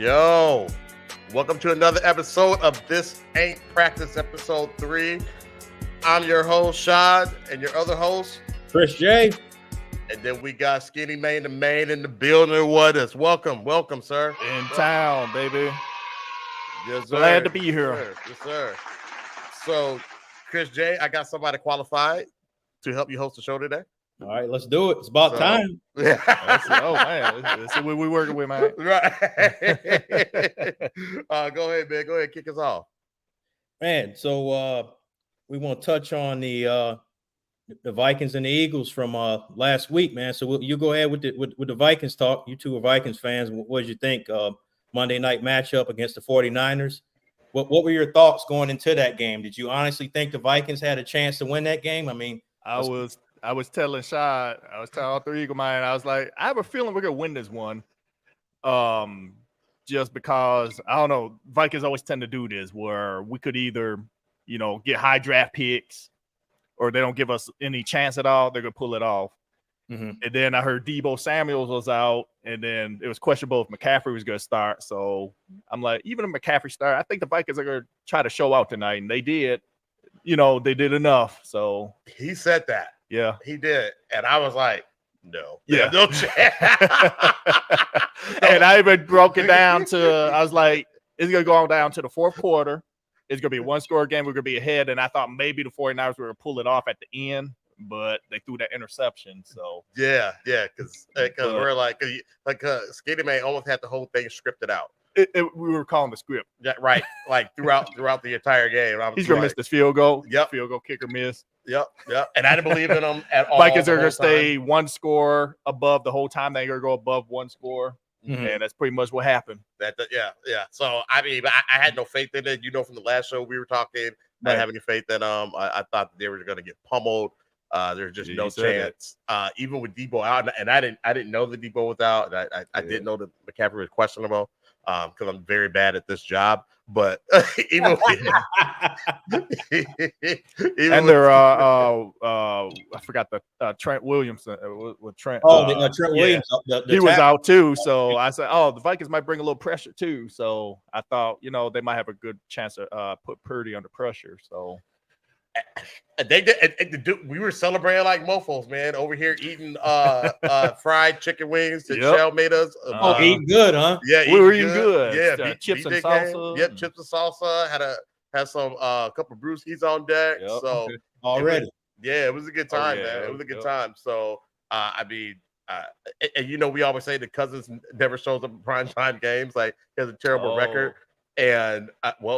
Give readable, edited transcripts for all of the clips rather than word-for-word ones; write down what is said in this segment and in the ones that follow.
Yo, welcome to another episode of This Ain't Practice, episode 3. I'm your host, Shad, and your other host, Chris J. And then we got Skinnymaine Da Mane in the building with us. Welcome, sir. In town, baby. Yes, sir. Glad to be here. Yes, sir. So, Chris J, I got somebody qualified to help you host the show today. All right, let's do it. It's about time. Yeah. Oh, man. Let's see what we're working with, man. Right. Go ahead, man. Go ahead. Kick us off. Man, so we want to touch on the Vikings and the Eagles from last week, man. So you go ahead with the Vikings talk. You two are Vikings fans. What did you think? Monday night matchup against the 49ers. What were your thoughts going into that game? Did you honestly think the Vikings had a chance to win that game? I mean, I was telling Shad, I was telling all three Eagle Mine, I was like, I have a feeling we're gonna win this one. Just because I don't know, Vikings always tend to do this where we could either, get high draft picks or they don't give us any chance at all, they're gonna pull it off. Mm-hmm. And then I heard Deebo Samuels was out, and then it was questionable if McCaffrey was going to start. So I'm like, even if McCaffrey start, I think the Vikings are going to try to show out tonight, and they did. They did enough. So he said that. Yeah, he did, and I was like, no, yeah, no chance. And I even broke it down to, I was like, it's going to go on down to the fourth quarter. It's going to be a one-score game. We're going to be ahead, and I thought maybe the 49ers were going to pull it off at the end. But they threw that interception, so yeah, because we're like Skinnymaine almost had the whole thing scripted out. We were calling the script, yeah, right? Like throughout the entire game, he's gonna miss this field goal. Yep, field goal kicker miss. Yep. And I didn't believe in them at all. Vikings are gonna stay one score above the whole time. They're gonna go above one score, and that's pretty much what happened. Yeah. So I mean, I had no faith in it. From the last show we were talking, I didn't have any faith in them. I thought that they were gonna get pummeled. There's just no chance. Even with Deebo out, and I didn't know that Deebo was out. And I didn't know that McCaffrey was questionable because I'm very bad at this job. But even and they're I forgot the Trent Williamson with Trent. Trent Williams. He was out too. So I said, the Vikings might bring a little pressure too. So I thought, they might have a good chance to put Purdy under pressure. So. They did. We were celebrating like mofos, man. Over here eating fried chicken wings that Shell made us. Eating good, huh? Yeah, we were eating good. Yeah, chips and salsa. Yep, chips and salsa. Had some couple of brewskis on deck. Yep. So already, it was a good time, man. It was a good time. So I mean, and we always say the Cousins never shows up in primetime games. Like he has a terrible record, and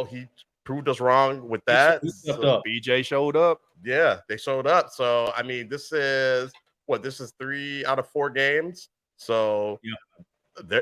he proved us wrong with that. So BJ showed up. Yeah, they showed up. So I mean, this is 3 out of 4 games. So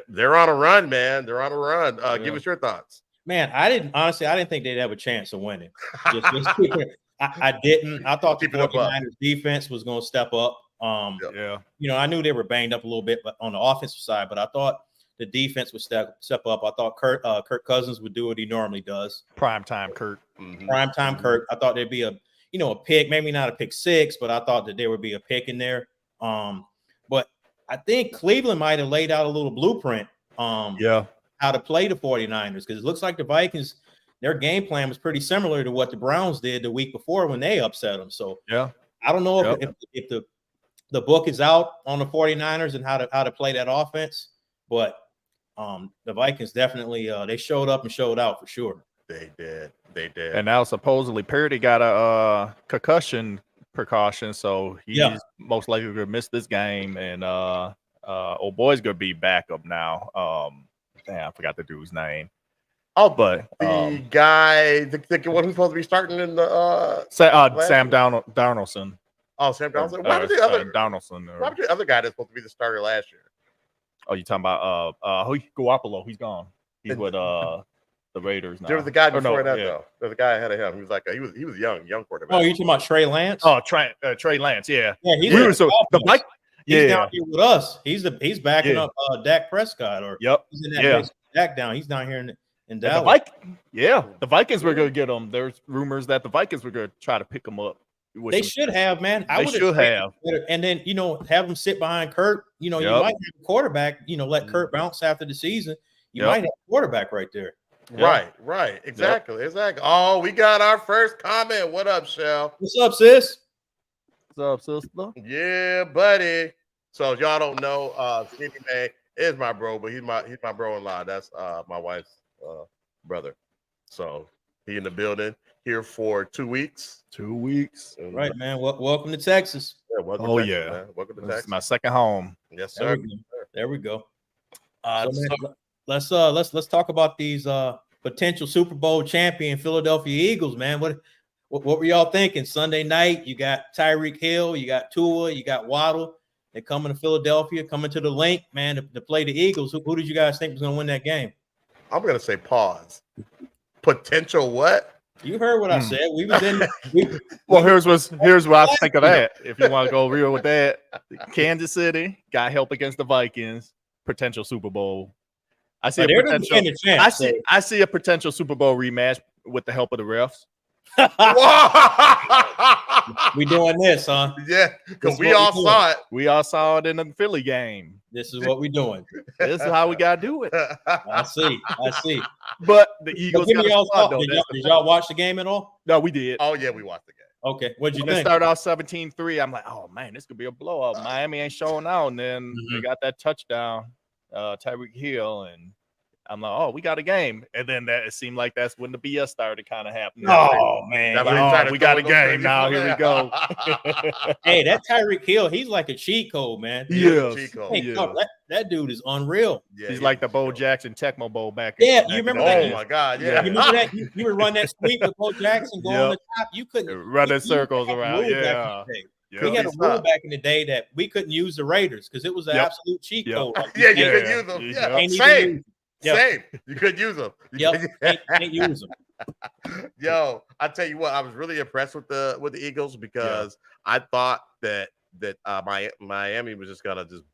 they're on a run, man. They're on a run. Give us your thoughts. Man, I didn't think they'd have a chance of winning. I didn't. I thought the 49ers defense was going to step up. I knew they were banged up a little bit, but on the offensive side, but I thought the defense would step up. I thought Kirk Cousins would do what he normally does. Primetime Kirk. Mm-hmm. Primetime Kirk. I thought there'd be a pick, maybe not a pick 6, but I thought that there would be a pick in there. But I think Cleveland might have laid out a little blueprint how to play the 49ers, because it looks like the Vikings, their game plan was pretty similar to what the Browns did the week before when they upset them. So I don't know if the book is out on the 49ers and how to play that offense, but the Vikings definitely they showed up and showed out for sure. They did. And now supposedly Purdy got a concussion precaution, so he's most likely going to miss this game. And old boy's going to be backup now. I forgot the dude's name. Oh, but the guy, the one who's supposed to be starting in the Sam Darnoldson. Oh, Sam Darnoldson. Why was the other Darnoldson? Why was the other guy that's supposed to be the starter last year? Oh, you talking about Garoppolo? He's gone. He's with the Raiders now. There was a guy before that though. There's a guy ahead of him. He was like he was young quarterback. Oh, you talking about Trey Lance? Oh, Trey Lance. Yeah. He's down here with us. He's backing up Dak Prescott. He's in that Dak down. He's down here in Dallas. The Vikings were going to get him. There's rumors that the Vikings were going to try to pick him up. They should have, man. They should have. And then, have them sit behind Kurt. You might have a quarterback, let Kurt bounce after the season. you might have a quarterback right there. Right. Exactly. Oh, we got our first comment. What up, Shell? What's up, sis? What's up, sister? Yeah, buddy. So if y'all don't know, Skinnymaine is my bro, but he's my bro-in-law. That's my wife's brother. So he in the building here for 2 weeks. 2 weeks. Right, man. Welcome to Texas. Yeah, welcome to Texas, man. Welcome to Texas. My second home. Yes, sir. There we go. Let's talk about these potential Super Bowl champion Philadelphia Eagles, man. What were y'all thinking Sunday night? You got Tyreek Hill, you got Tua, you got Waddle. They're coming to Philadelphia, coming to the link, man, to play the Eagles. Who did you guys think was going to win that game? I'm going to say pause. Potential what? You heard what I said. We was in. Well, here's what I think of that. If you want to go real with that, Kansas City got help against the Vikings. Potential Super Bowl. I see I see a potential Super Bowl rematch with the help of the refs. We doing this, huh? Yeah, because we all saw it. We all saw it in the Philly game. This is what we doing. This is how we gotta do it. I see. But the Eagles did y'all watch the game at all? No, we did. Oh yeah, we watched the game. Okay, what'd you think? think? They started off 17-3. I'm like, oh man, this could be a blowout. Miami ain't showing out, and then they got that touchdown, Tyreek Hill, and I'm like, oh, we got a game. And then it seemed like that's when the BS started kind of happening. Oh, man. We got a game now. Here we go. Hey, that Tyreek Hill, he's like a cheat code, man. Yeah. That dude is unreal. Yeah, he's like the Bo Jackson Tecmo Bowl back. Yeah, you remember that? Oh, my God. Yeah. You remember that? You would run that sweep with Bo Jackson, go on the top. You couldn't run in circles around. Yeah. We had a rule back in the day that we couldn't use the Raiders because it was an absolute cheat code. Yeah, you could use them. Yeah, same. Same. You could use them. Can't use them. Yo, I tell you what, I was really impressed with the Eagles because I thought that Miami was just gonna just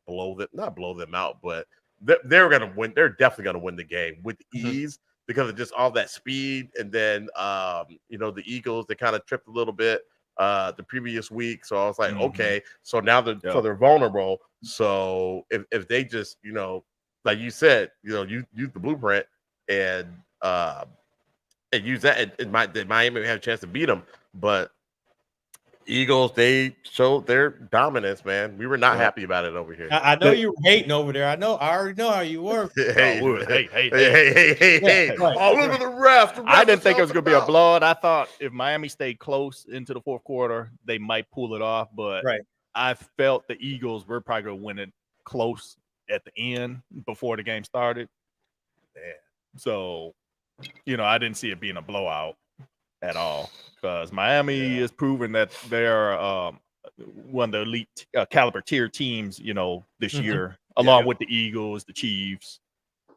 not blow them out, but they were gonna win. They're definitely gonna win the game with ease because of just all that speed. And then the Eagles, they kind of tripped a little bit the previous week. So I was like, okay, so now they're vulnerable. So if they just like you said, use the blueprint and use that. Miami may have a chance to beat them, but Eagles, they showed their dominance, man. We were not happy about it over here. I know you were hating over there. I already know how you were. Hey. All over the ref. I didn't think it was going to be a blowout. I thought if Miami stayed close into the fourth quarter, they might pull it off. But I felt the Eagles were probably going to win it close at the end before the game started. So, I didn't see it being a blowout at all because Miami is proving that they're one of the elite caliber tier teams, this year, along with the Eagles, the Chiefs,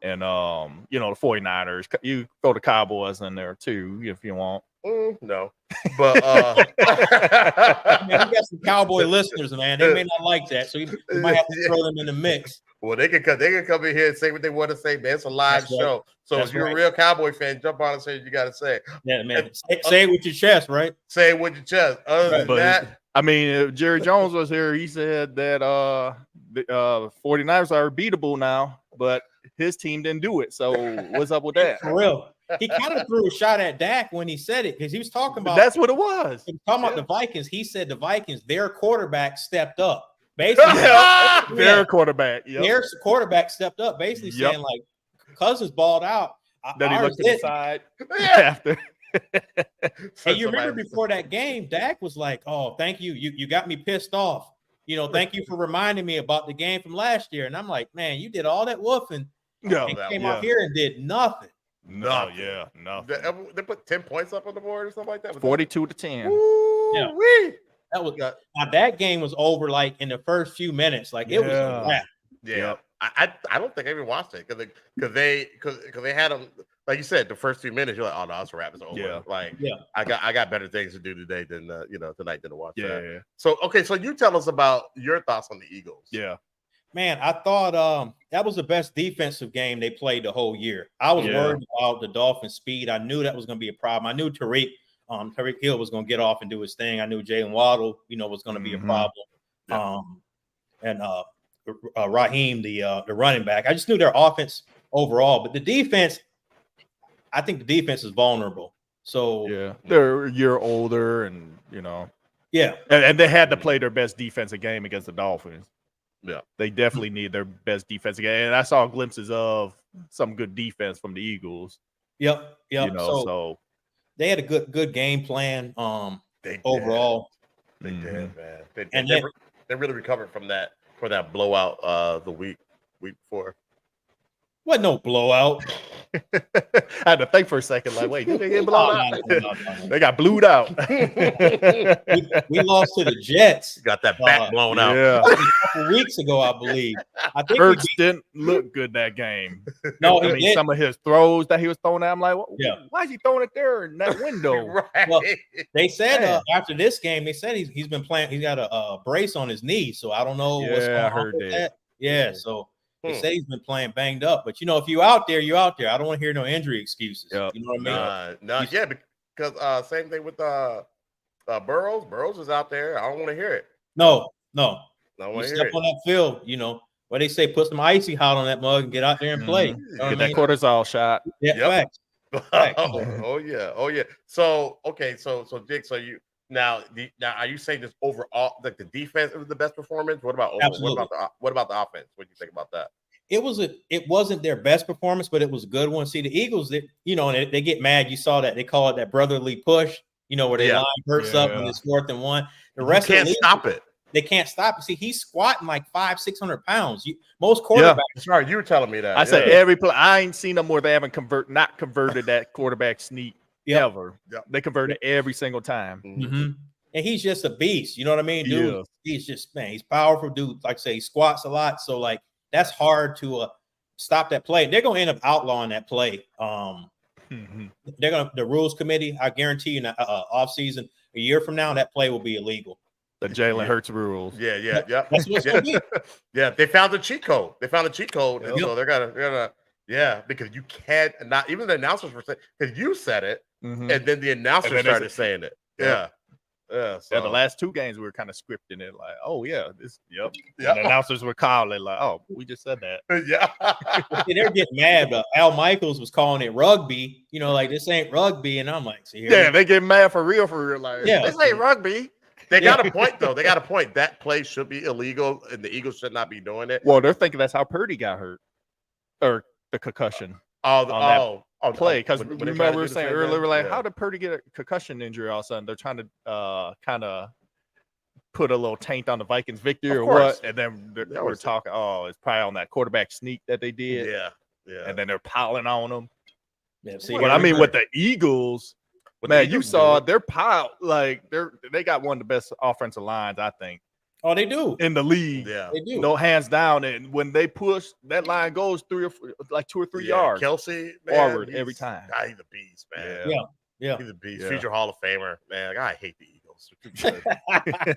and, the 49ers. You throw the Cowboys in there too, if you want. No, but man, we got some Cowboy listeners, man. They may not like that, so you might have to throw them in the mix. Well, they can come in here and say what they want to say, man. It's a live show. So if you're a real Cowboy fan, jump on and say what you got to say. Yeah, man. Say it with your chest, right? Say it with your chest. Other than that, I mean, if Jerry Jones was here, he said that the 49ers are beatable now, but his team didn't do it. So what's up with that? For real. He kind of threw a shot at Dak when he said it because he was talking about that's what it was. He was talking about the Vikings. He said the Vikings, their quarterback stepped up. Basically, their quarterback. Their quarterback stepped up, basically saying like Cousins balled out. Then he looked to the side after. Hey, you remember before that game, Dak was like, "Oh, thank you. You got me pissed off. Thank you for reminding me about the game from last year." And I'm like, "Man, you did all that woofing and came out here and did nothing." Nothing. They put 10 points up on the board or something like that. 42-10. Yeah. That was now that game was over like in the first few minutes. Like it was a wrap. Yeah. I don't think I even watched it because they had them, like you said, the first 2 minutes. You're like, oh no, it's a wrap. It's over. Yeah. Like I got better things to do today than tonight than to watch that. Yeah. So so you tell us about your thoughts on the Eagles. Yeah. Man, I thought that was the best defensive game they played the whole year. I was worried about the Dolphins' speed. I knew that was going to be a problem. I knew Tyreek Hill was going to get off and do his thing. I knew Jalen Waddle, was going to be a problem. Yeah. And Raheem, the running back. I just knew their offense overall. But the defense, I think the defense is vulnerable. So yeah, they're a year older, and yeah, and they had to play their best defensive game against the Dolphins. Yeah, they definitely need their best defensive game, and I saw glimpses of some good defense from the Eagles. Yep. So they had a good game plan. They overall, they did, man. They really recovered from that blowout the week before. What no blowout? I had to think for a second, like, wait, did they get blown out? No. They got blued out. we lost to the Jets. Got that back blown out. Yeah. A couple weeks ago, I believe. I think Ertz didn't look good that game. No, I mean, some of his throws that he was throwing at, I'm like, why is he throwing it there in that window? Right. Well, they said after this game, they said he's been playing. He's got a brace on his knee, so I don't know what's going on with that. Yeah, so. They say he's been playing banged up, but if you out there, you're out there. I don't want to hear no injury excuses. Yep. You know what I mean? Yeah, because same thing with Burrows. Burrows is out there. I don't want to hear it. No. You step on that field, what they say, put some icy hot on that mug and get out there and play. Get that cortisol shot. Yeah, facts. Oh yeah. So Dick, Now, are you saying this overall, like the defense was the best performance? What about Absolutely. What about the offense? What do you think about that? It wasn't their best performance, but it was a good one. See, the Eagles, they get mad. You saw that they call it that brotherly push. Where they line Hurts up when it's 4th and 1. The rest can't stop it. They can't stop it. See, he's squatting like 500-600 pounds. Most quarterbacks. Sorry, you were telling me that. I said every play. I ain't seen them where they haven't not converted that quarterback sneak. Ever. Yep. They converted every single time. Mm-hmm. And he's just a beast. You know what I mean, dude? He's just, man, he's powerful, dude. Like I say, he squats a lot. So, like, that's hard to stop that play. They're going to end up outlawing that play. They're going to, the rules committee, I guarantee you, off season, a year from now, that play will be illegal. The Jalen Hurts rules. Yeah. That's what it's going to be. Yeah, they found the cheat code. And so they're gonna. Yeah, because you can't not even the announcers were saying, because you said it, and then the announcers started saying it. Yeah. So. Yeah, the last 2 games we were kind of scripting it, like, oh yeah, And the announcers were calling like, oh, we just said that. Yeah. They're getting mad. But Al Michaels was calling it rugby. Like, this ain't rugby, and I'm like, see, they get mad for real. Like, this ain't rugby. They got a point though. They got a point. That play should be illegal, and the Eagles should not be doing it. Well, they're thinking that's how Purdy got hurt, or the concussion. Play, because remember we were saying earlier, like, how did Purdy get a concussion injury all of a sudden? They're trying to kind of put a little taint on the Vikings victory or what, and then we're talking, it's probably on that quarterback sneak that they did. Yeah. And then they're piling on them. Yeah, see, but I mean, with the Eagles, man, you saw their pile, like they got one of the best offensive lines, I think. Oh, they do in the league. Yeah, they do. No, hands down. And when they push, that line goes 2 or 3 yards. Kelsey, forward every time. He's a beast, man. Yeah. He's a beast. Future Hall of Famer, man. I hate the Eagles. I can't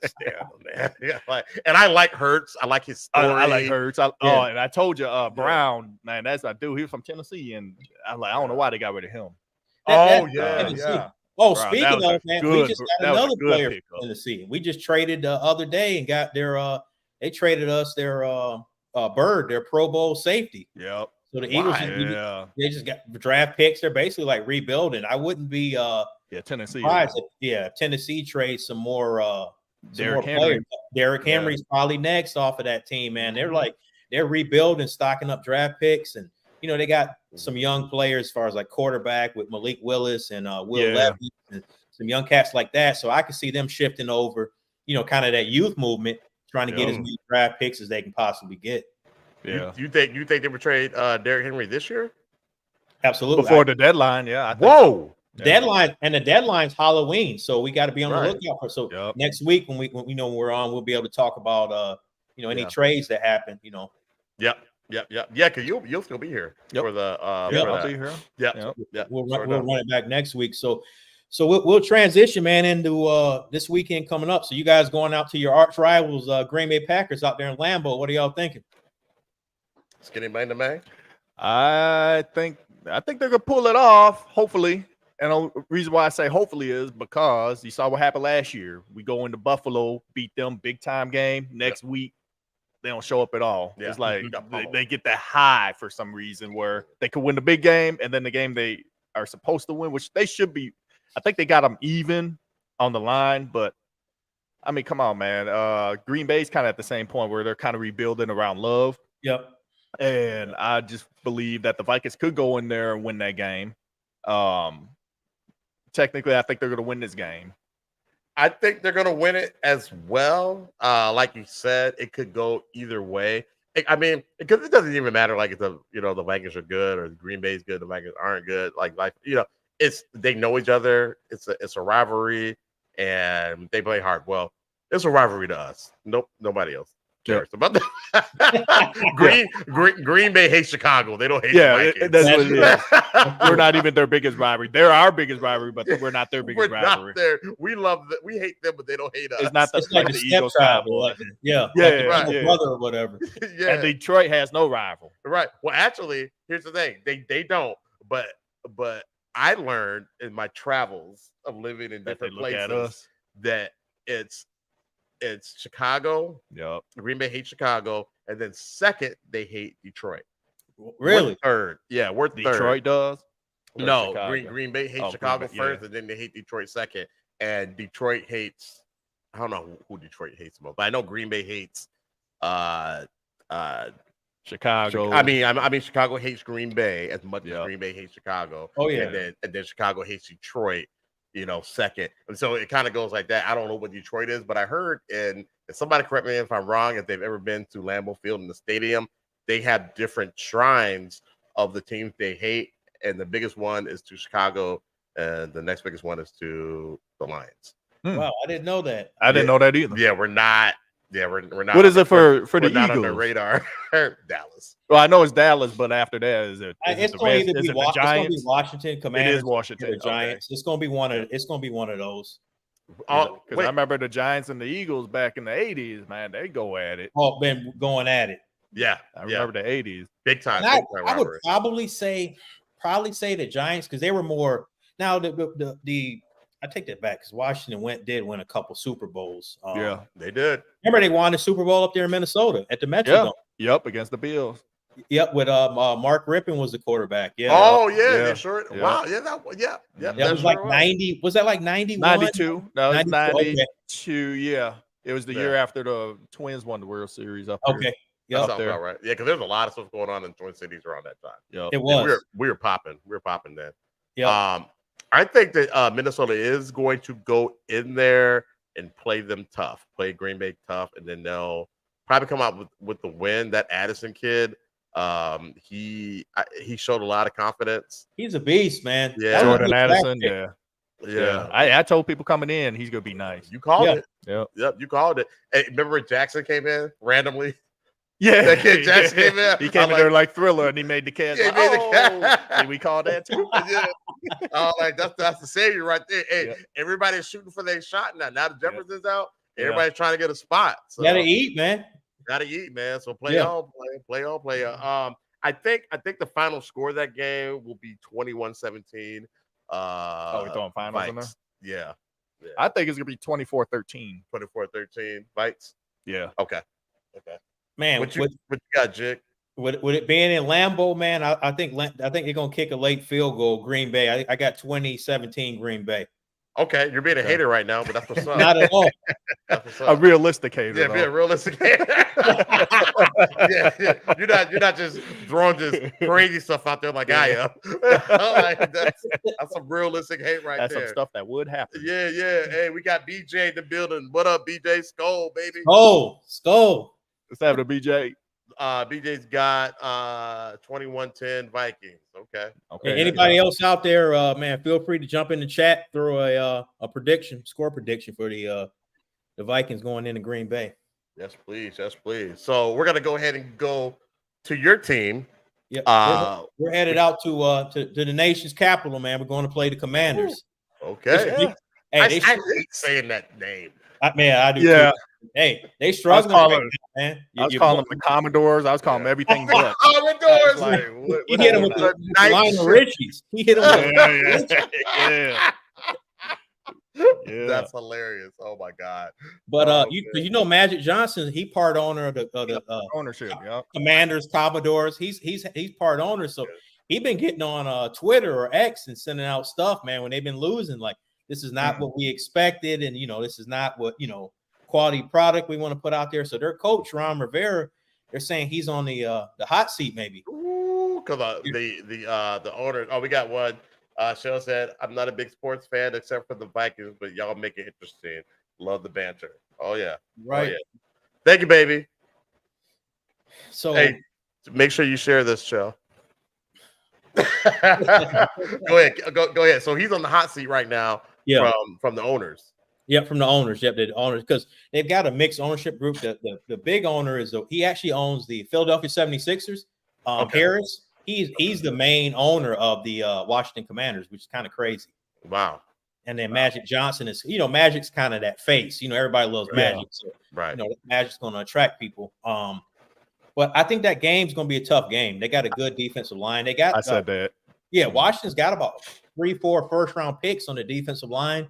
stand them, man. And I like Hurts. I like his story. I like Hurts. And I told you, Brown, man, that's that dude. He was from Tennessee, and I'm like, I don't know why they got rid of him. Yeah. Oh, speaking of, man, we just got another player from Tennessee. We just traded the other day and got their they traded us their Bird, their Pro Bowl safety. Yep. So the Eagles, they just got draft picks. They're basically like rebuilding. I wouldn't be Tennessee. Surprised if Tennessee trades some more Derrick Henry. Derrick Henry's probably next off of that team, man. They're rebuilding, stocking up draft picks, and they got some young players as far as like quarterback with Malik Willis and Will Levis and some young cats like that. So I can see them shifting over, kind of that youth movement, trying to get as many draft picks as they can possibly get. Yeah. You think they would trade Derrick Henry this year? Absolutely. Before the deadline, I think Whoa. Deadline, and the deadline's Halloween, so we got to be on the lookout for. So next week when we're on, we'll be able to talk about any trades that happen. Yep. Yeah, because you'll still be here for the. I'll be here. Yeah. We'll run it back next week. So we'll transition, man, into this weekend coming up. So you guys going out to your arch rivals, Green Bay Packers, out there in Lambeau. What are y'all thinking? Skinnymaine Da Mane? I think they're gonna pull it off, hopefully. And the reason why I say hopefully is because you saw what happened last year. We go into Buffalo, beat them big time game. Next week, they don't show up at all. Yeah. It's like they get that high for some reason where they could win the big game, and then the game they are supposed to win, which they should be. I think they got them even on the line, but I mean, come on, man. Green Bay's kind of at the same point where they're kind of rebuilding around Love. Yep. And I just believe that the Vikings could go in there and win that game. Technically, I think they're going to win this game. I think they're going to win it as well. Like you said, it could go either way. I mean, because it doesn't even matter. Like, the Vikings are good or the Green Bay's good, the Vikings aren't good. Like they know each other. It's a rivalry, and they play hard. Well, it's a rivalry to us. Nope, nobody else cares about that. Green Bay hates Chicago. They don't hate the Vikings. That's what it is. We're not even their biggest rivalry. They're our biggest rivalry, but we're not their biggest rivalry. We love that. We hate them, but they don't hate us. It's not like the Eagles Cowboys. Brother or whatever. Yeah. And Detroit has no rival. Right. Well, actually, here's the thing. They don't. But I learned in my travels of living in different places that it's Chicago. Yep. Green Bay hates Chicago, and then second they hate Detroit. Really? We're third. Yeah, we're third. Detroit does. No, Green Bay hates Chicago first, and then they hate Detroit second. And Detroit hates. I don't know who Detroit hates most, but I know Green Bay hates. Chicago. I mean, Chicago hates Green Bay as much as Green Bay hates Chicago. Oh yeah. And then Chicago hates Detroit. Second. And so it kind of goes like that. I don't know what Detroit is, but I heard, and somebody correct me if I'm wrong, if they've ever been to Lambeau Field in the stadium, they have different shrines of the teams they hate. And the biggest one is to Chicago, and the next biggest one is to the Lions. Wow, I didn't know that. I didn't know that either. Yeah, we're not. Yeah, we're not. What is it for the Eagles? Not on the radar. Dallas. Well, I know it's Dallas, but after that, is it It's going to be Washington Commanders. It is Washington. The Giants. Okay. It's going to be one of those. Because I remember the Giants and the Eagles back in the 80s, man, they go at it. Oh, been going at it. Yeah, I remember the 80s. Big time. I would probably say the Giants because they were more. Now the I take that back because Washington did win a couple Super Bowls. Yeah, they did. Remember they won the Super Bowl up there in Minnesota at the Metrodome. Yep, against the Bills. Yep, with Mark Rippon was the quarterback. Yeah. Oh yeah, sure. Yeah. Wow. Yeah. That was like 90. Was that like 91? 92. No, it was 92. Okay. Yeah, it was the year after the Twins won the World Series up there. Okay. That sounds about right. Yeah, because there's a lot of stuff going on in Twin Cities around that time. Yeah, it was. We were popping. We were popping then. Yeah. I think that Minnesota is going to go in there and play them tough, play Green Bay tough, and then they'll probably come out with the win. That Addison kid, he showed a lot of confidence. He's a beast, man. Yeah, Jordan Addison. Yeah. I told people coming in he's gonna be nice. You called it. Yep, you called it. Hey, remember when Jackson came in randomly? Yeah, that kid Jackson came in. He came in there like Thriller, and he made the catch. Did we call that too? Yeah. Like that's the savior right there. Hey, everybody's shooting for their shot now. Now the Jefferson's out. Everybody's trying to get a spot. So gotta eat, man. So play all. I think the final score of that game will be 21-17. We're throwing finals in there? Yeah. I think it's gonna be 24-13. 24-13 Vikes. Yeah. Okay. Man, what you got, Jig? With it being in Lambeau, man, I think they're gonna kick a late field goal. Green Bay. I got 2017 Green Bay. Okay, you're being a hater right now, but that's what's up. Not at all. A realistic hater. Yeah, be a realistic hater. yeah. You're not just throwing just crazy stuff out there like I am. Like, that's some realistic hate right there. That's some stuff that would happen. Yeah. Hey, we got BJ in the building. What up, BJ? Skull, baby. Oh, Skull. Let's have it, BJ. BJ's got 21-10 Vikings. Okay. Anybody else out there, man, feel free to jump in the chat, throw a score prediction for the Vikings going into Green Bay. Yes, please. So we're gonna go ahead and go to your team. Yeah, we're headed out to the nation's capital, man. We're going to play the Commanders. Okay. I hate saying that name. I do. Yeah. Too. Hey, they struggling, man. I was calling them the Commodores. I was calling them everything but. Commodores. Like, he hit him with the Lionel Richies. He hit him with That's hilarious. Oh my god. But you know, Magic Johnson, he part owner of the ownership. Commanders, Commodores. He's part owner, so he been getting on Twitter or X and sending out stuff, man. When they've been losing, like this is not what we expected, and this is not what quality product we want to put out there. So their coach Ron Rivera, they're saying he's on the hot seat, maybe. Ooh, because the owner. Oh, we got one. Cheryl said, "I'm not a big sports fan except for the Vikings, but y'all make it interesting. Love the banter." Oh yeah, right. Oh, yeah. Thank you, baby. So hey, make sure you share this, Cheryl. Go ahead. Go ahead. So he's on the hot seat right now. Yeah. From the owners. Yep, from the owners. Yep, the owners, because they've got a mixed ownership group. The big owner he actually owns the Philadelphia 76ers. Harris. He's the main owner of the Washington Commanders, which is kind of crazy. Wow. And then Magic Johnson is, Magic's kind of that face. Everybody loves Magic. So, right. Magic's going to attract people. But I think that game's going to be a tough game. They got a good defensive line. I said that. Yeah, Washington's got about 3-4 first-round picks on the defensive line.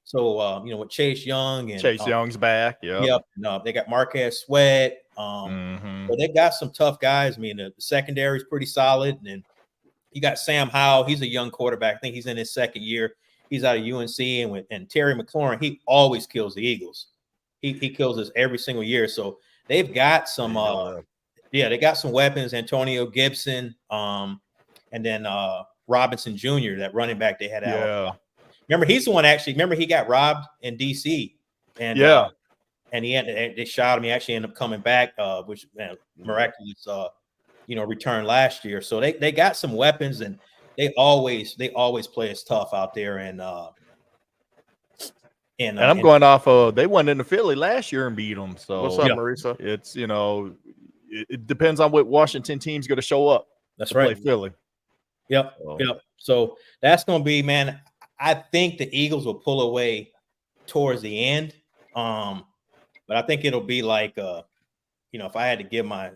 So, with Chase Young and Chase Young's back. Yep. They got Marquez Sweat. So they got some tough guys. I mean, the secondary is pretty solid. And then you got Sam Howell. He's a young quarterback. I think he's in his second year. He's out of UNC. And Terry McLaurin, he always kills the Eagles. He kills us every single year. So they've got some they got some weapons. Antonio Gibson, and then Robinson Jr., that running back they had out. Remember, he's the one he got robbed in DC. And and they shot him. He actually ended up coming back, which miraculous return last year. So they got some weapons, and they always play us tough out there. And I'm going off of they went into Philly last year and beat them. So what's up, Marisa? It's it depends on what Washington team's going to show up. That's right. Play Philly. Yep. So that's going to be, man. I think the Eagles will pull away towards the end. But I think it'll be like, if I had to give my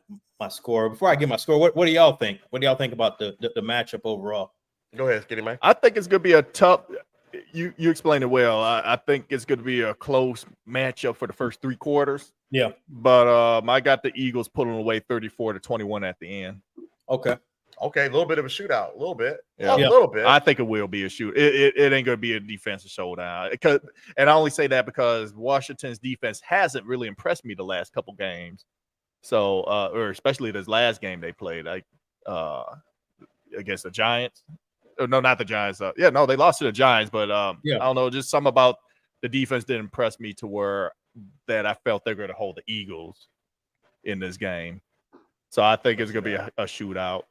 score, before I give my score, what do y'all think? What do y'all think about the matchup overall? Go ahead, Skinnymaine. I think it's going to be a tough. You explained it well. I think it's going to be a close matchup for the first 3 quarters. Yeah. But I got the Eagles pulling away 34-21 at the end. Okay, a little bit of a shootout, a little bit. Yeah. A little bit. I think it will be a shoot. It ain't going to be a defensive showdown. And I only say that because Washington's defense hasn't really impressed me the last couple games. So, or especially this last game they played, like against the Giants. Oh, no, not the Giants. They lost to the Giants, but I don't know, just something about the defense didn't impress me to where that I felt they're going to hold the Eagles in this game. So I think it's going to be a shootout.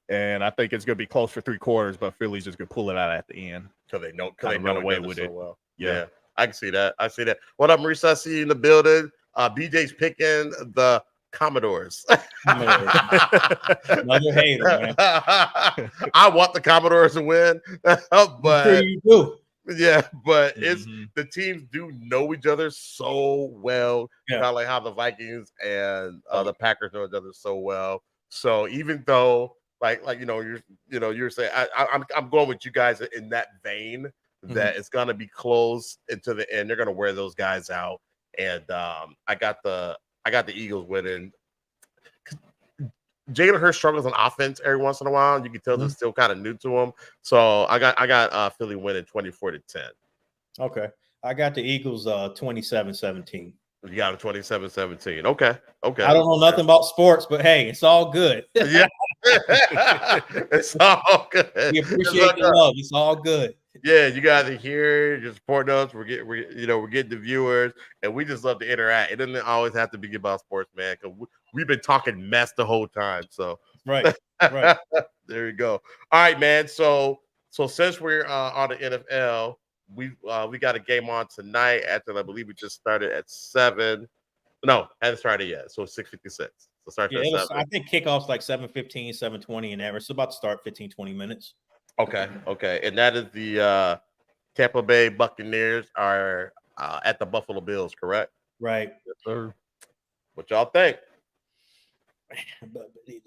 And I think it's going to be close for 3 quarters, but Philly's just going to pull it out at the end. Because they run away with it. Well. Yeah, I can see that. What up, Marisa? I see you in the building. BJ's picking the Commodores. Another hater, man. I want the Commodores to win, but you do. Yeah, but it's the teams do know each other so well, kind of like how the Vikings and the Packers know each other so well. So even though, like you're saying, I'm going with you guys in that vein that it's gonna be close into the end. They're gonna wear those guys out, and I got the Eagles winning. Jalen Hurts struggles on offense every once in a while. You can tell they're still kind of new to him. So I got Philly winning 24-10. Okay. I got the Eagles 27-17. You got a 27-17. Okay. I don't know nothing about sports, but hey, it's all good. Yeah. It's all good. We appreciate the love. It's all good. Yeah, you guys are here. You're supporting us. We're getting the viewers, and we just love to interact. It doesn't always have to be about sports, man, because we've been talking mess the whole time. So right. There you go. All right, man. So since we're on the NFL, we got a game on tonight. After I believe we just started at 7. No, hasn't started yet. So 6:56. So start at 7. I think kickoff's like 7:15, 7:20 and average. It's about to start 15-20 minutes. Okay. And that is the Tampa Bay Buccaneers are at the Buffalo Bills, correct? Right. Yes, sir. What y'all think?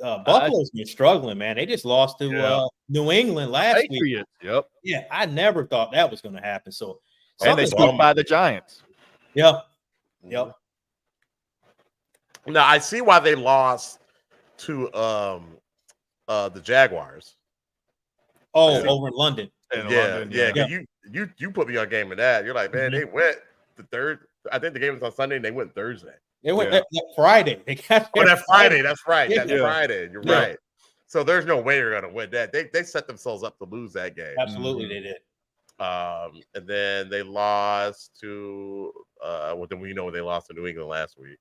Buffalo's been struggling, man. They just lost to New England last week. Yep. Yeah, I never thought that was going to happen. So And they squeaked by the Giants. Yeah. Yep. Now I see why they lost to the Jaguars. Over in London. Yeah. You put me on game of that. You're like, man, they went the third. I think the game was on Sunday and they went Thursday. They went that Friday. They got that Friday. That's right. Yeah. That's Friday. You're right. So there's no way you're gonna win that. They set themselves up to lose that game. Absolutely, they did. And then they lost to well, then we know they lost to New England last week.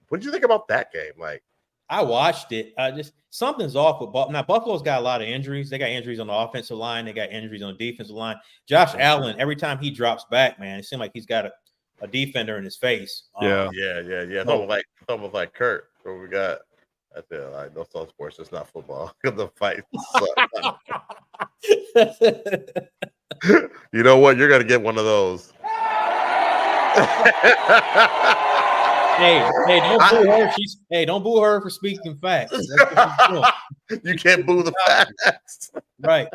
What did you think about that game? Like, I watched it. Just something's off with Buffalo. Now, Buffalo's got a lot of injuries. They got injuries on the offensive line. They got injuries on the defensive line. Josh Allen, every time he drops back, man, it seems like he's got a defender in his face. Yeah. It's almost like Kurt. What we got? I feel like no sports. It's not football. The fight. You know what? You're gonna get one of those. Hey, don't boo her. Don't boo her for speaking facts. That's what she's doing. You can't boo the facts. Right.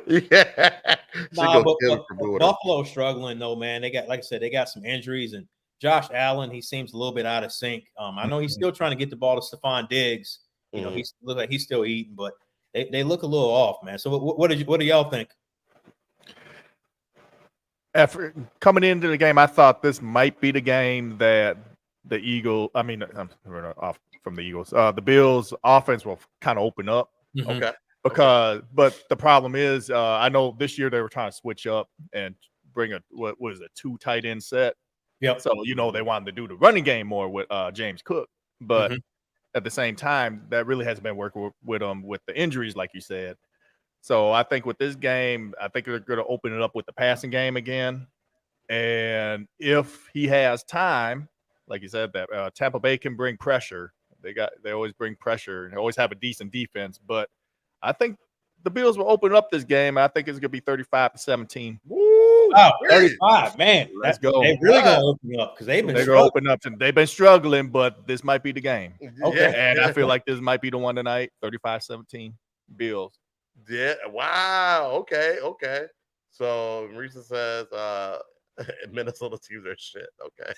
Yeah. But Buffalo's struggling though, man. They got, like I said, they got some injuries, and Josh Allen, he seems a little bit out of sync. I know he's still trying to get the ball to Stephon Diggs. You know, he looks like he's still eating, but they look a little off, man. So what do y'all think? After coming into the game, I thought this might be the game that the Bills offense will kind of open up. Okay. But the problem is, I know this year they were trying to switch up and bring a 2 tight end set. Yep. So they wanted to do the running game more with James Cook, but at the same time, that really hasn't been working with them with the injuries, like you said. So I think with this game, I think they're going to open it up with the passing game again. And if he has time, like you said, that Tampa Bay can bring pressure. They always bring pressure and they always have a decent defense. But I think the Bills will open up this game. I think it's going to be 35-17. Woo! Wow, 35, man. Let's go. They're really going to open up because they've been struggling, but this might be the game. Okay. And I feel like this might be the one tonight. 35-17 Bills. Yeah. Wow. Okay. So Marisa says Minnesota teams are shit. Okay.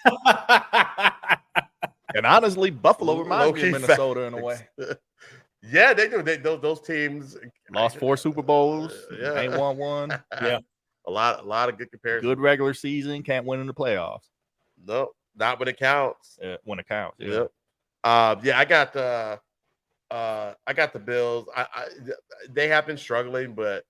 And honestly, Buffalo reminds me of Minnesota in a way. Yeah, they do. Those teams lost 4 Super Bowls. Ain't won one. Yeah. A lot of good comparisons. Good regular season, can't win in the playoffs. No, not when it counts. When it counts. Yeah. Yep. I got the Bills. They have been struggling, but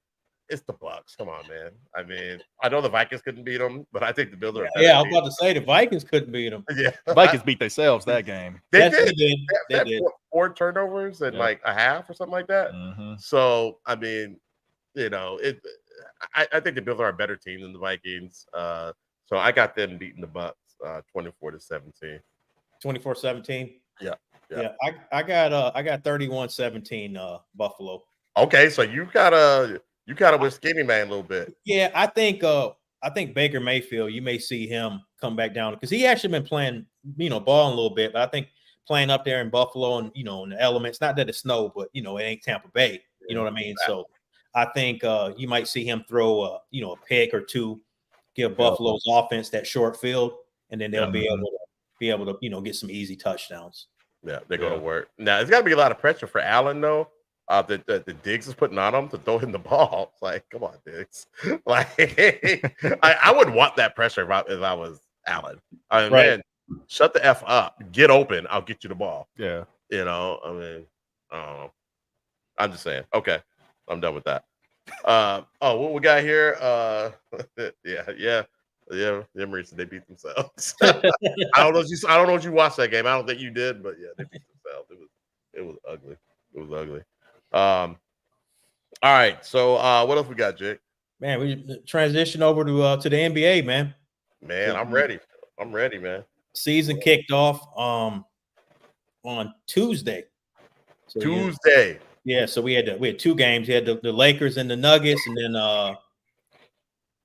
it's the Bucks. Come on, man. I mean, I know the Vikings couldn't beat them, but I think the Bills are. Yeah, I was about to say the Vikings couldn't beat them. Yeah, the Vikings beat themselves that game. They did. They did. 4 turnovers and like a half or something like that. So I mean, I think the Bills are a better team than the Vikings. So I got them beating the Bucks 24-17. 24-17. Yeah. I got 31-17 Buffalo. Okay, so you gotta with Skinnymaine a little bit. Yeah, I think Baker Mayfield, you may see him come back down because he actually been playing, balling a little bit, but I think playing up there in Buffalo and in the elements, not that it's snow, but it ain't Tampa Bay. You know what I mean? So I think you might see him throw a pick or two, give Buffalo's offense that short field, and then they'll be able to get some easy touchdowns. Yeah, they're going to work. Now, it's got to be a lot of pressure for Allen, though. The Diggs is putting on him to throw him the ball. It's like, come on, Diggs. Like, I wouldn't want that pressure if I was Allen. I mean, man, shut the F up. Get open. I'll get you the ball. Yeah. I mean, I don't know. I'm just saying. Okay. I'm done with that. What we got here? Yeah. Marisa, they beat themselves. I don't know if you watched that game. I don't think you did, but yeah, they beat themselves. It was ugly. It was ugly. All right. So what else we got, Jake? Man, we transition over to the NBA, man. Man, I'm ready. I'm ready, man. Season kicked off on Tuesday. So, Tuesday. Yeah, so we had 2 games. We had the Lakers and the Nuggets, and then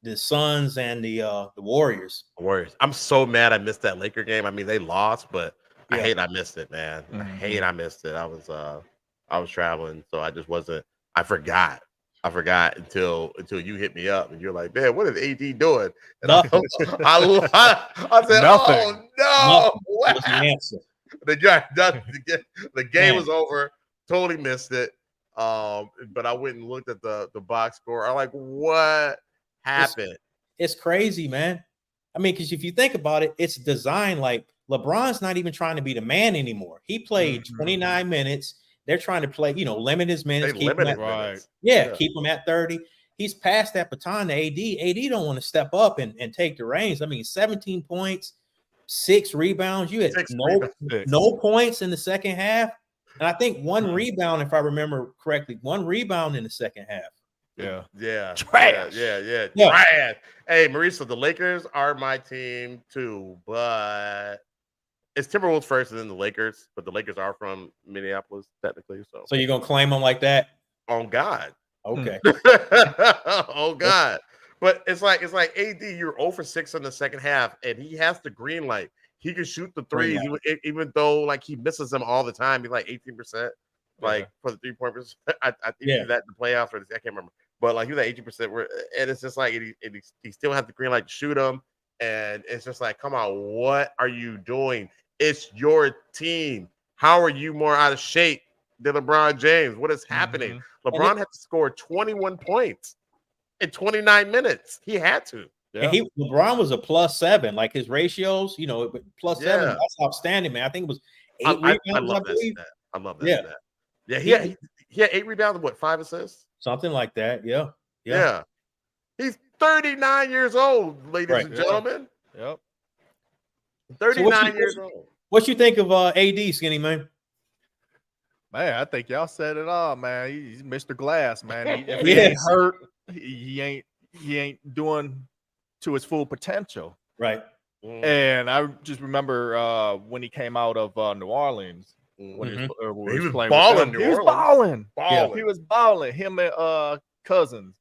the Suns and the Warriors. Warriors. I'm so mad I missed that Laker game. I mean, they lost, but I hate I missed it, man. I hate I missed it. I was traveling, so I just wasn't. I forgot. I forgot until you hit me up and you're like, man, what is AD doing? And Nothing. I said, Nothing. oh no, What was the answer? The game was over. Totally missed it. But I went and looked at the box score. I'm like, what happened? It's crazy, man. I mean, because if you think about it, it's designed like LeBron's not even trying to be the man anymore. He played 29 minutes. They're trying to play, limit his minutes. Keep him at, keep him at 30. He's passed that baton to AD. AD don't want to step up and take the reins. I mean, 17 points, 6 rebounds. You had no points in the second half. And I think 1 rebound, if I remember correctly, 1 rebound in the second half. Yeah. Trash. Yeah. Trash. Hey, Marisa, the Lakers are my team too, but it's Timberwolves first and then the Lakers, but the Lakers are from Minneapolis technically. So you're gonna claim them like that? On God. Okay. Oh God. But it's like AD, you're 0 for 6 in the second half, and he has the green light. He can shoot the threes, even though like he misses them all the time. He's like 18%, like for the 3-point percent. I think he's that in the playoffs, or I can't remember. But like he was at 18%, and it's just like he still has the green light to shoot them, and it's just like, come on, what are you doing? It's your team. How are you more out of shape than LeBron James? What is happening? LeBron had to score 21 points in 29 minutes. He had to. Yeah. And LeBron was a +7, like his ratios, +7. That's outstanding, man. I think it was 8 rebounds. I love that stat. I love that stat. Yeah, he had 8 rebounds and what, 5 assists? Something like that. Yeah. He's 39 years old, ladies and gentlemen. Yep. 39 years old. What you think of AD, Skinny Man? Man, I think y'all said it all, man. He's Mr. Glass, man. If he ain't hurt, he ain't doing to his full potential. Right. And I just remember when he came out of New Orleans, when he was playing balling. He was balling. Yeah. He was balling. Him and Cousins.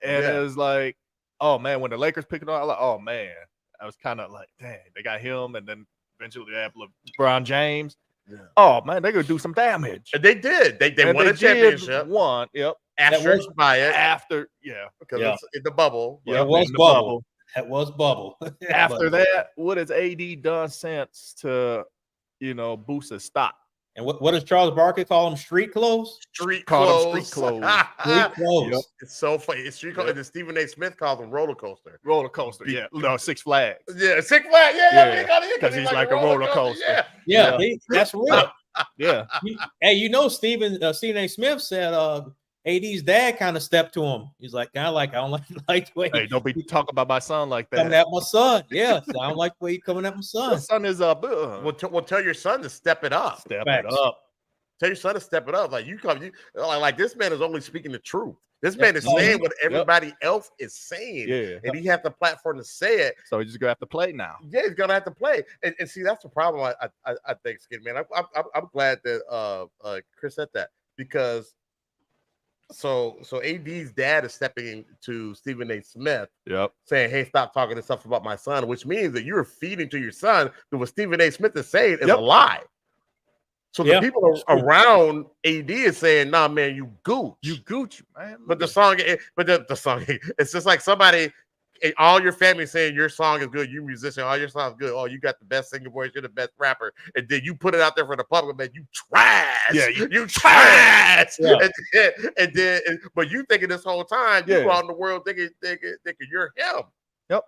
And it was like, oh man, when the Lakers picked it up, I was like, oh man. I was kind of like, dang, they got him, and then eventually they have LeBron James. Yeah. Oh man, they're gonna do some damage. And they did. They won a championship. Yep. Asterisk by it. After, because it's in the bubble. Yeah, it was bubble. That was bubble. After that, what has AD done since to, boost his stock? And what does Charles Barkley call them? Street clothes? Street clothes. Street clothes. Yep. It's so funny. It's street clothes. And Stephen A. Smith calls them roller coaster. Roller coaster. Yeah. No, Six Flags. Yeah, Six Flags. Yeah. Because he's like a roller coaster. Yeah. That's real. Yeah. Hey, Stephen A. Smith said AD's dad kind of stepped to him. He's like, I don't like the way. Hey, don't be talking about my son like that. Coming at my son. Yeah. So I don't like the way you're coming at my son. My son is Well, tell your son to step it up. Step it up. Tell your son to step it up. Like like this man is only speaking the truth. This man is saying what everybody else is saying. Yeah. And he has the platform to say it. So he's just gonna have to play now. Yeah, he's gonna have to play. And see, that's the problem. I think, Skinnymaine. I'm glad that Chris said that, because so AD's dad is stepping to Stephen A. Smith, saying, "Hey, stop talking this stuff about my son," which means that you're feeding to your son that what Stephen A. Smith is saying is a lie. So the people around AD is saying, "Nah, man, you gooch, man." But the song, it's just like somebody, all your family saying your song is good, you musician, all your songs good. Oh, you got the best singer voice, you're the best rapper, and then you put it out there for the public, man, you trash. Yeah, you trash. Yeah. But you thinking this whole time, you go out in the world thinking you're him. Yep.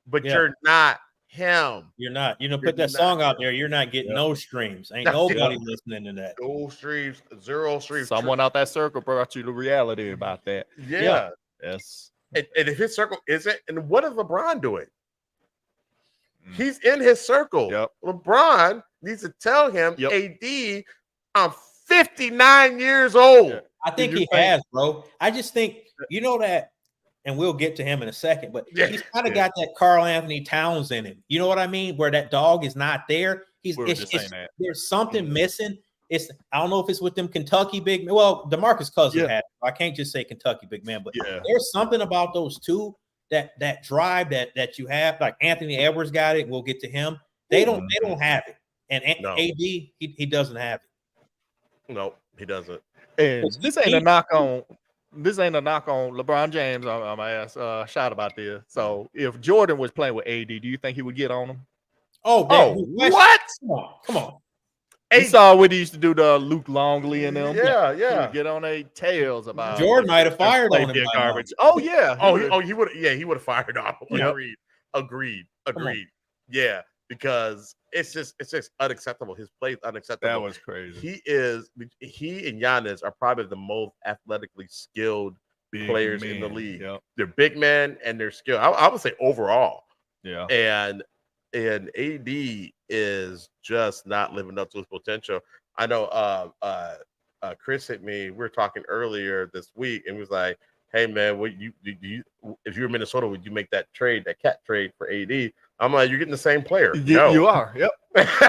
But you're not him. You're not. Put that song out there, you're not getting no streams. Ain't nobody listening to that. No streams, 0 streams. Someone out that circle brought you the reality about that. Yeah. Yes. And if his circle isn't, and what is LeBron doing? He's in his circle. Yep. LeBron needs to tell him, AD, I'm 59 years old. Yeah. I think he has, bro. I just think, that, and we'll get to him in a second, but he's kind of got that Karl Anthony Towns in him. You know what I mean? Where that dog is not there. There's something missing. I don't know if it's with them Kentucky big men. Well, DeMarcus Cousins had it. I can't just say Kentucky big man, but there's something about those two that drive that you have. Like Anthony Edwards got it. We'll get to him. They don't have it. And AD, he doesn't have it. No, he doesn't. And this ain't a knock on this ain't a knock on LeBron James. I'm gonna ask Shot about this. So if Jordan was playing with AD, do you think he would get on him? Oh, what? Come on. You saw what he used to do to Luke Longley and them. Yeah. He would get on their tails about Jordan might have fired on him. Garbage. Oh yeah. He would. Yeah, he would have fired on him. Agreed. Yeah, because it's just unacceptable. His play is unacceptable. That was crazy. He and Giannis are probably the most athletically skilled players in the league. Yep. They're big men and they're skilled. I would say overall. Yeah. And AD is just not living up to his potential. I know Chris hit me. We were talking earlier this week and was like, hey man, what you if you were Minnesota, would you make that cat trade for AD? I'm like, you're getting the same player. No. You are. Yep.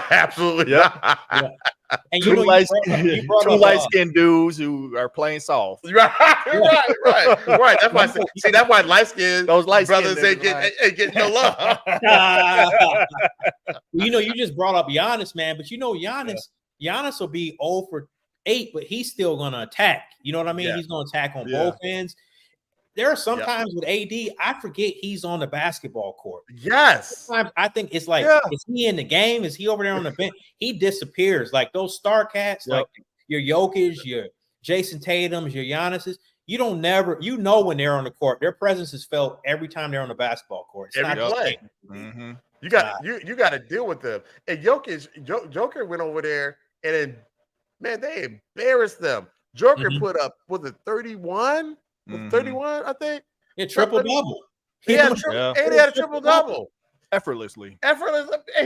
Absolutely not. Yeah. And two light-skinned dudes who are playing soft. Right. That's why. That's why light-skinned those brothers ain't getting no love. Well, you just brought up Giannis, man. But Giannis will be 0 for 8, but he's still gonna attack. You know what I mean? Yeah. He's gonna attack on both ends. There are some times with AD, I forget he's on the basketball court. Yes. Sometimes I think it's like, is he in the game? Is he over there on the bench? He disappears. Like those star cats, like your Jokic, your Jason Tatum's, your Giannis's. You when they're on the court. Their presence is felt every time they're on the basketball court. It's every play. Mm-hmm. You got to deal with them. And Joker went over there and then, man, they embarrassed them. Joker put up, was it 31? 31, I think. Yeah, triple double. He had a triple double effortlessly. And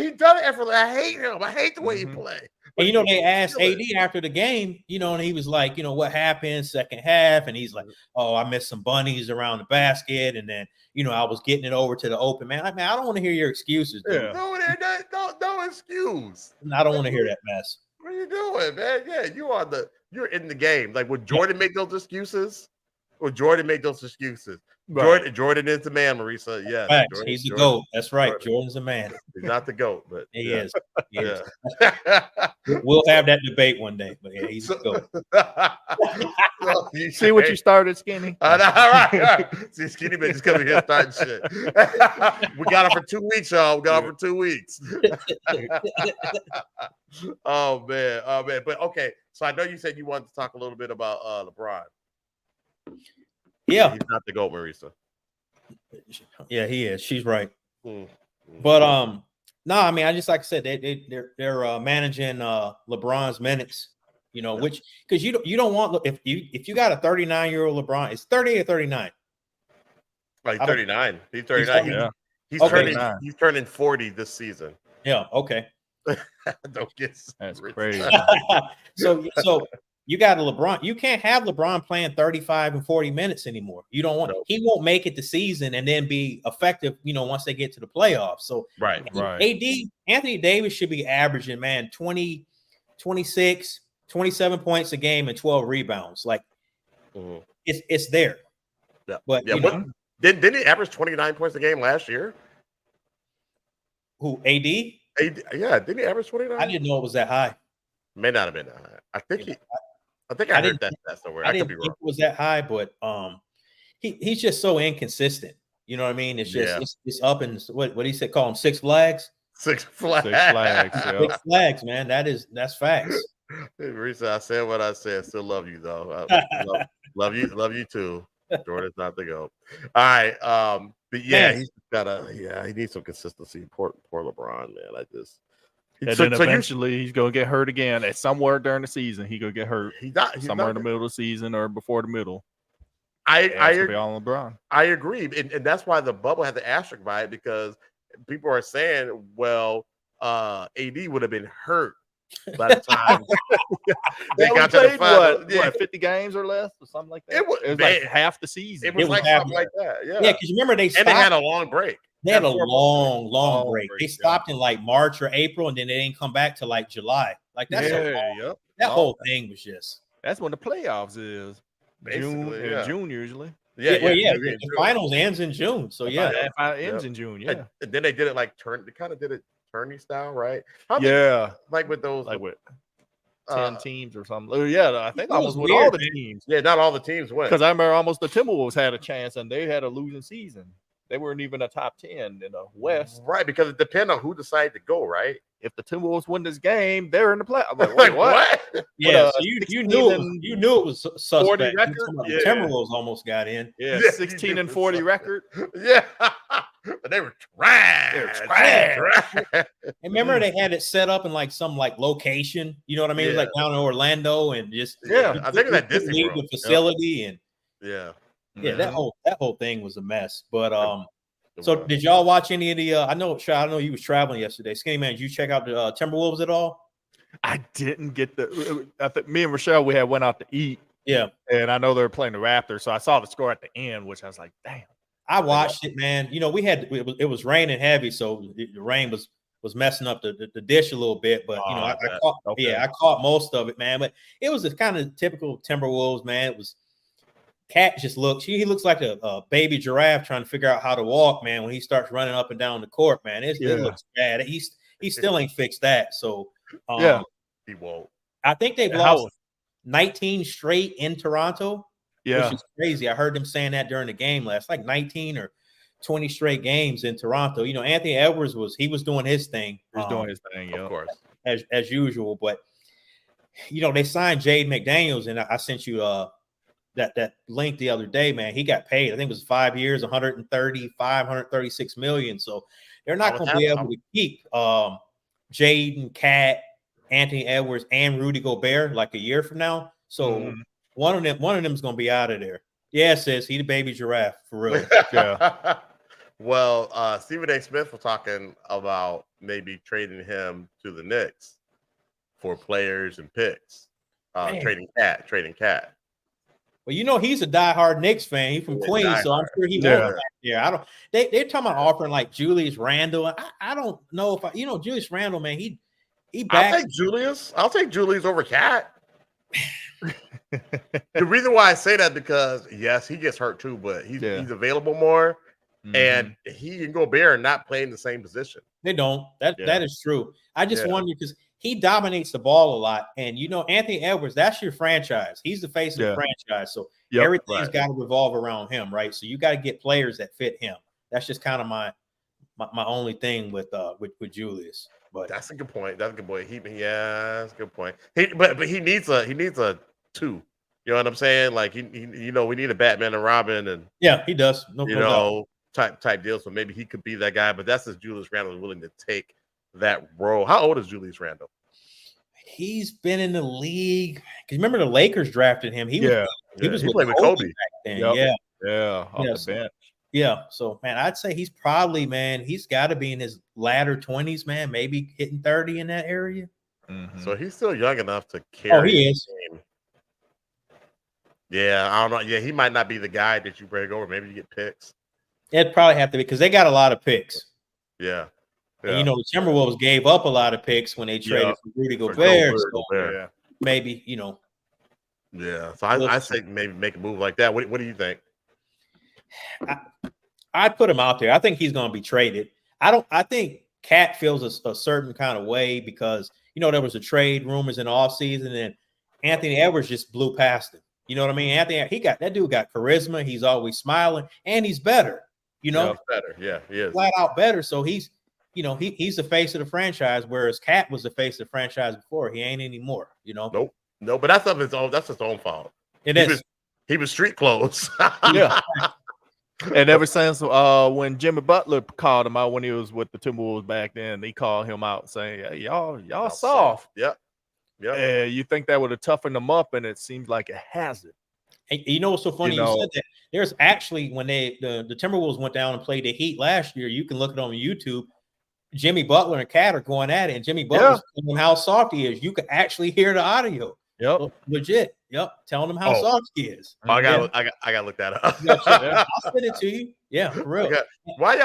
he done it effortlessly. I hate him. I hate the way he played. And they asked AD after the game, and he was like, what happened second half? And he's like, oh, I missed some bunnies around the basket, and then I was getting it over to the open man. Like, man, I don't want to hear your excuses. Dude. No excuse. I don't want to hear that mess. What are you doing, man? Yeah, you're in the game. Like, would Jordan make those excuses? Jordan is the man, Marisa. Yeah, he's the GOAT. That's right. Jordan's the man. He's not the GOAT, but he is. We'll have that debate one day. But yeah, he's the GOAT. You see what you started, Skinny? All right. See, Skinnymaine just coming here starting shit. We got it for 2 weeks, y'all. We got it for 2 weeks. Oh man. But okay. So I know you said you wanted to talk a little bit about LeBron. Yeah, he's not the GOAT, Marisa. Yeah, he is. She's right. But no, I mean, I just like I said, they're managing LeBron's minutes. Which because you don't want if you got a 39-year-old LeBron, it's 30 or 39. Like 39. He's 39. He's turning 40 this season. Yeah. Okay. Don't get that's crazy. So you got a LeBron. You can't have LeBron playing 35 and 40 minutes anymore. You don't want. He won't make it the season and then be effective. Once they get to the playoffs. So right. Anthony Davis should be averaging 20, 26, 27 points a game and 12 rebounds. Like it's there. Yeah. But didn't he average 29 points a game last year? Who AD? Yeah, didn't he average 29? I didn't know it was that high. May not have been that high. I think I heard that somewhere. I could be wrong. It was that high, but he's just so inconsistent. You know what I mean? It's just it's up and what he said, call him Six Flags. Six Flags. Yeah. Six Flags, man. That's facts. Hey, Marisa, I said what I said. Still love you though. Love you too. Jordan's not the GOAT. All right. But yeah, he's he needs some consistency. Poor LeBron, man. And then eventually he's gonna get hurt again at somewhere during the season. He's gonna get hurt. He's somewhere in the middle of the season or before the middle. I agree on LeBron. I agree, and that's why the bubble had the asterisk by it because people are saying, well, AD would have been hurt by the time they got to the final. What, 50 games or less or something like that? It was like half the season. It was like something like that. Yeah, because remember they had a long break. They had a long break. They stopped in like March or April, and then they didn't come back to like July. Like that's that whole thing was just. That's when the playoffs is. June usually. The finals ends in June. So it ends in June. Yeah. And then they did it like they kind of did it tourney style, right? Like with those. Like what? 10 teams or something. Yeah, I think almost with weird, all the man. teams. Yeah, not all the teams went. Because I remember almost the Timberwolves had a chance and they had a losing season. They weren't even a top 10 in the West. Right, because it depends on who decided to go, right? If the Timberwolves win this game, they're in the play. I'm like, wait, what? Yeah, so you knew it was suspect. 40 record? The Timberwolves almost got in. Yeah, 16 and 40 record. Yeah, but they were trash. They were trash. And remember, they had it set up in like some like location. You know what I mean? It was like down in Orlando, and just I think that Disney leave the facility and that whole thing was a mess. But so did y'all watch any of the? I know you was traveling yesterday. Skinnymaine, did you check out the Timberwolves at all? I didn't get the. I think me and Rochelle went out to eat. Yeah, and I know they were playing the Raptors, so I saw the score at the end, which I was like, damn. I watched it, man. You know, it was raining heavy, so the rain was messing up the dish a little bit. But you know, I caught most of it, man. But it was a kind of typical Timberwolves, man. It was. Cat just looks. He looks like a baby giraffe trying to figure out how to walk, man. When he starts running up and down the court, man, it looks bad. He still ain't fixed that. So he won't. I think they've lost 19 straight in Toronto. Which is crazy. I heard them saying that during the game last, like 19 or 20 straight games in Toronto. You know, Anthony Edwards was doing his thing. Doing his thing, of course, as usual. But you know, they signed Jaden McDaniels, and I sent you that link the other day, man. He got paid. I think it was 5 years, 136 million. So they're not going to be able to keep Jaden, Cat, Anthony Edwards, and Rudy Gobert like a year from now. So one of them is going to be out of there. Yeah, it says he the baby giraffe for real. Yeah. Well, Stephen A. Smith was talking about maybe trading him to the Knicks for players and picks. Trading Cat. Well, you know, he's a diehard Knicks fan. He's from Queens, so I'm sure he won't. Yeah, I don't. They're talking about offering like Julius Randle. I don't know if Julius Randle, man. He I'll take Julius over Cat. The reason why I say that because yes, he gets hurt too, but he's available more, and he and Gobert are not playing the same position. They don't. That is true. I just wonder because he dominates the ball a lot, and you know Anthony Edwards, that's your franchise. He's the face of the franchise, so everything's got to revolve around him, right? So you got to get players that fit him. That's just kind of my only thing with Julius. But that's a good point. That's a good point. That's a good point. But he needs a two. You know what I'm saying? Like we need a Batman and Robin, and he does. Type deal. So maybe he could be that guy. But that's just Julius Randle is willing to take that role. How old is Julius Randle? He's been in the league. Because remember the Lakers drafted him. He was playing with Kobe back then. Off the bench. Yeah, so man, I'd say he's probably, man, he's got to be in his latter 20s, man, maybe hitting 30 in that area. So he's still young enough to carry. Oh, he is. Game. Yeah, I don't know. Yeah, he might not be the guy that you bring over. Maybe you get picks. It'd probably have to be because they got a lot of picks. Yeah. And you know, the Timberwolves gave up a lot of picks when they traded for Rudy Gobert. Maybe, you know. Yeah, so I say maybe make a move like that. What do you think? I'd put him out there. I think he's going to be traded. I think Cat feels a certain kind of way because, you know, there was a trade rumors in the offseason and Anthony Edwards just blew past him. You know what I mean? That dude got charisma. He's always smiling and he's better, you know? Better. Yeah, he is. Flat out better. So he's the face of the franchise, whereas Cat was the face of the franchise before. He ain't anymore, you know? Nope. No, but that's his own fault. He was street clothes. Yeah. And ever since when Jimmy Butler called him out when he was with the Timberwolves back then, he called him out saying, hey, y'all soft. Yep. And you think that would have toughened him up, and it seems like it hasn't. And you know what's so funny? You said that. There's actually when the Timberwolves went down and played the Heat last year, you can look it on YouTube. Jimmy Butler and Cat are going at it, and Jimmy Butler's telling him how soft he is. You can actually hear the audio. Yep. Legit. Yep. Telling him how soft he is. I gotta look that up. I'll send it to you. Yeah, for real. Why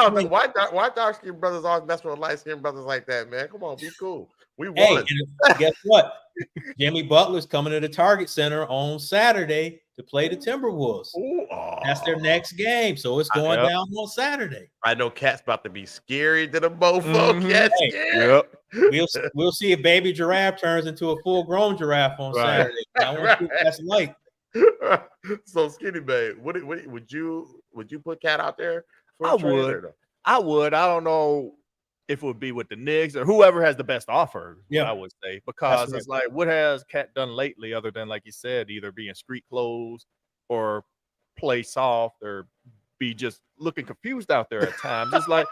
dark skinned brothers always mess with light skinned brothers like that, man? Come on, be cool. We Hey, won. and guess what? Jimmy Butler's coming to the Target Center on Saturday to play the Timberwolves. Ooh, That's their next game, so it's going down on Saturday. I know Cat's about to be scary to the mofo. Mhm. Cat's Hey, scared. We'll see if Baby Giraffe turns into a full-grown giraffe on Saturday. I want to see what that's like. So Skinnymaine, would you put Cat out there? For I a trade would. or no? I would. I don't know if it would be with the Knicks or whoever has the best offer. Yeah. I would say, because That's it's like, what has Cat done lately other than, like you said, either be in street clothes or play soft or be just looking confused out there at times. It's like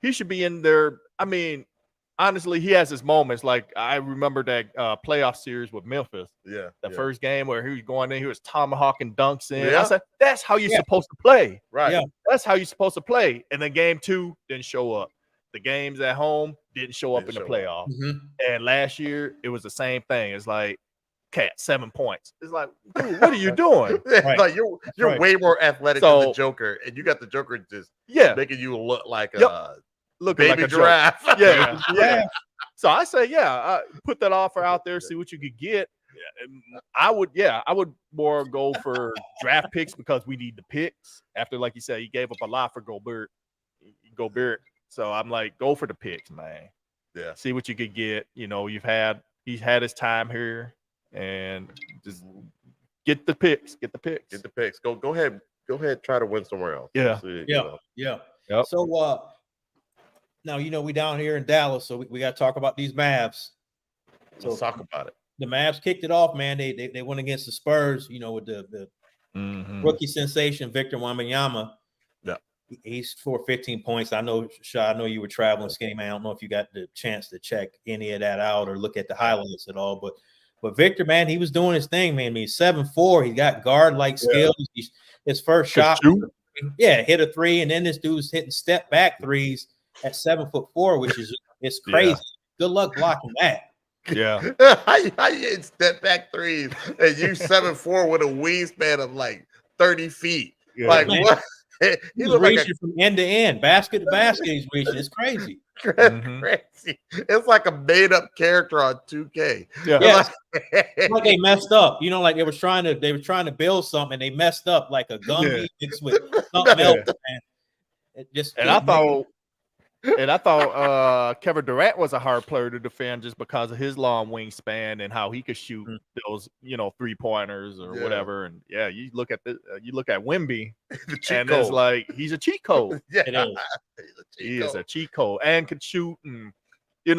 he should be in there. I mean, honestly, he has his moments. Like I remember that playoff series with Memphis. Yeah. The first game where he was going in, he was tomahawking dunks in. Yeah. I said, that's how you're supposed to play. Right. Yeah. That's how you're supposed to play. And then game 2 didn't show up. The games at home didn't show up in the playoffs. And last year, it was the same thing. It's like, Cat, 7 points. It's like, dude, what are you doing? Right. Like you're way more athletic than the Joker, and you got the Joker just making you look like a looking baby like a giraffe. Yeah. So I say, put that offer out there, see what you could get. I would more go for draft picks because we need the picks. After, like you said, he gave up a lot for Gobert. So I'm like, go for the picks, man. Yeah. See what you could get. You know, he's had his time here, and just get the picks. Get the picks. Go ahead. Try to win somewhere else. Yeah. Yeah. So now we down here in Dallas, so we got to talk about these Mavs. So let's talk about it. The Mavs kicked it off, man. They went against the Spurs, with the rookie sensation Victor Wembanyama. Yeah. He scored 15 points. I know, Shaw, I know you were traveling, Skinnymaine. I don't know if you got the chance to check any of that out or look at the highlights at all. But Victor, man, he was doing his thing, man. I mean, 7'4", he got guard-like skills. His first shot, hit a 3, and then this dude's hitting step-back threes at 7'4", which is it's crazy. Yeah. Good luck blocking that. Yeah. How you hitting step-back threes and you 7'4" with a wingspan of like 30 feet? Yeah. Like, man, what? He's reaching from end to end, basket to basket. He's reaching. It's crazy. Crazy. It's like a made-up character on 2K. Yeah, like they messed up. Like they were trying to build something, and they messed up like a Gumby mixed with something else. And I thought Kevin Durant was a hard player to defend just because of his long wingspan and how he could shoot those, 3-pointers or whatever. And you look at Wemby, and it's like he's a cheat code. He is a cheat code and can shoot. And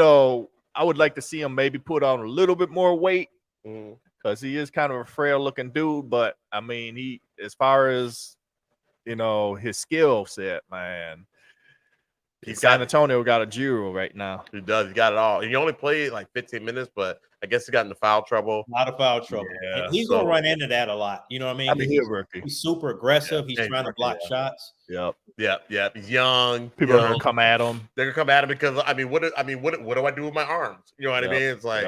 I would like to see him maybe put on a little bit more weight because he is kind of a frail looking dude. But I mean, he, as far as his skill set, man. San Antonio got a Giro right now. He does. He got it all. He only played like 15 minutes, but I guess he got into foul trouble. A lot of foul trouble. Yeah, and he's going to run into that a lot. You know what I mean? He's super aggressive. He's trying to block shots. Yep. He's young. People are going to come at him. They're going to come at him because, what do I do with my arms? You know what I mean? It's like,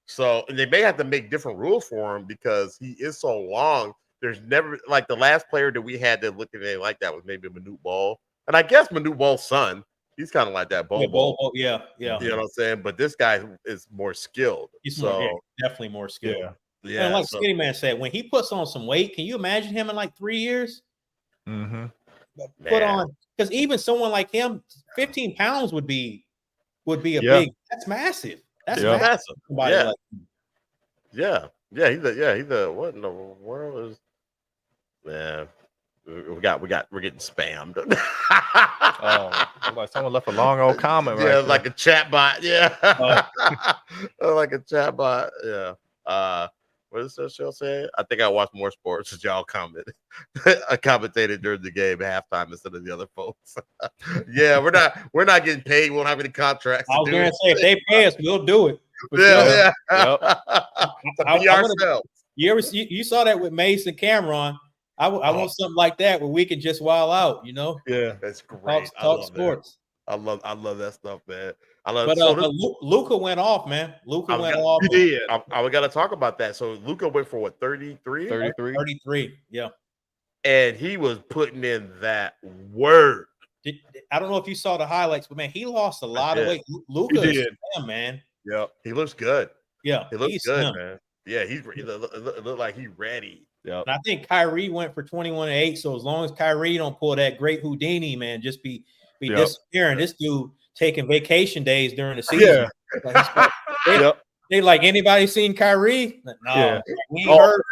so they may have to make different rules for him because he is so long. There's never, like, the last player that we had that looked at it like that was maybe Manute Bol. And I guess Manute Bol's son, he's kind of like that. Bol. Yeah. You know what I'm saying? But this guy is more skilled. He's definitely more skilled. Yeah. And like Skinnymaine said, when he puts on some weight, can you imagine him in like 3 years? Mm-hmm. Put on, because even someone like him, 15 pounds would be a big. That's massive. That's massive. Yeah. He's a what in the world is? Man. We're getting spammed. Someone left a long old comment. Yeah, right, like a chat bot. Yeah, like a chat bot. Yeah. What does that show say? I think I watched more sports as y'all commented. I commentated during the game at halftime instead of the other folks. Yeah, we're not getting paid. We won't have any contracts. I was gonna say if they pay us, we'll do it. Yeah. Be ourselves. You saw that with Mace and Cameron. I want something like that where we can just wild out, Yeah, that's great. Talk sports. I love that stuff, man. But Luka went off, man. Luka went off. He did. We got to talk about that. So Luka went for what, 33? 33, yeah. And he was putting in that work. I don't know if you saw the highlights, but man, he lost a lot of weight. Luka is him, man. Yep. He looks good. Yeah, He looks good, man. Yeah, he look like he's ready. Yeah, I think Kyrie went for 21-8. So as long as Kyrie don't pull that great Houdini, man, just be disappearing. This dude taking vacation days during the season. Yeah. They like, anybody seen Kyrie? No, we ain't heard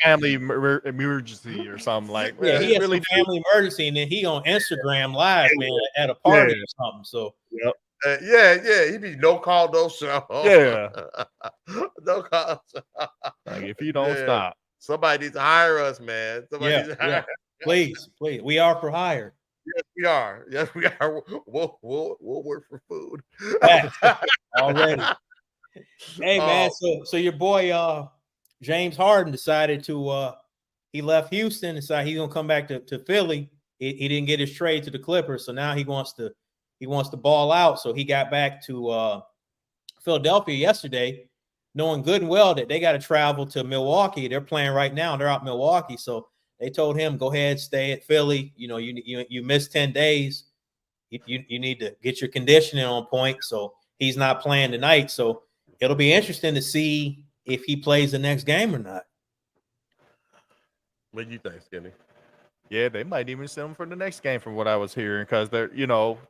family emergency or something like. Yeah, he has really family emergency, and then he on Instagram Live, man, at a party or something. So yeah, he be no call, no show. Yeah, no call. Like if you don't stop, somebody needs to hire us, man. Somebody needs to hire. Please, we are for hire. Yes, we are. Yes, we are. We'll work for food already. Hey man, so your boy James Harden decided to he left Houston, decided he's gonna come back to Philly. He didn't get his trade to the Clippers, so now he wants to ball out. So he got back to Philadelphia yesterday, knowing good and well that they got to travel to Milwaukee. They're playing right now. They're out in Milwaukee, so they told him, go ahead, stay at Philly. You know, you missed 10 days. You need to get your conditioning on point. So he's not playing tonight. So it'll be interesting to see if he plays the next game or not. What do you think, Skinny? Yeah, they might even send him for the next game from what I was hearing, because they're,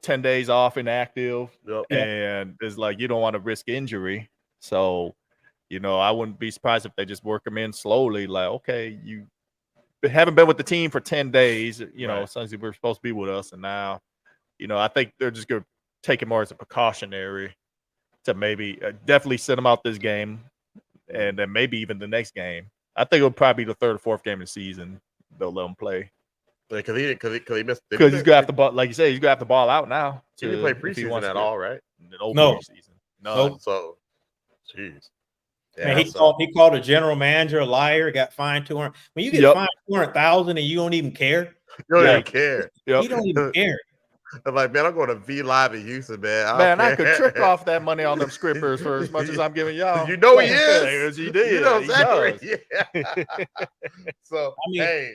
10 days off inactive. And it's like, you don't want to risk injury. So, I wouldn't be surprised if they just work him in slowly. Like, okay, you haven't been with the team for 10 days, since you were supposed to be with us. And now, I think they're just going to take it more as a precautionary to maybe definitely sit him out this game. And then maybe even the next game. I think it'll probably be the third or fourth game of the season they'll let him play. Because he missed. Because he's gonna have to, like you say, he's gonna have to ball out now. He didn't play preseason at all, right? No. Preseason. Nope. So, jeez. Yeah, man, he called a general manager a liar. Got fined $200,000. When you get fined $200,000 and you don't even care, you don't even care. You don't even care. I'm like, man, I'm going to V Live in Houston, man. I could trick off that money on them scrippers for as much as I'm giving y'all. You know he is. He did. You know exactly. Yeah. So, hey.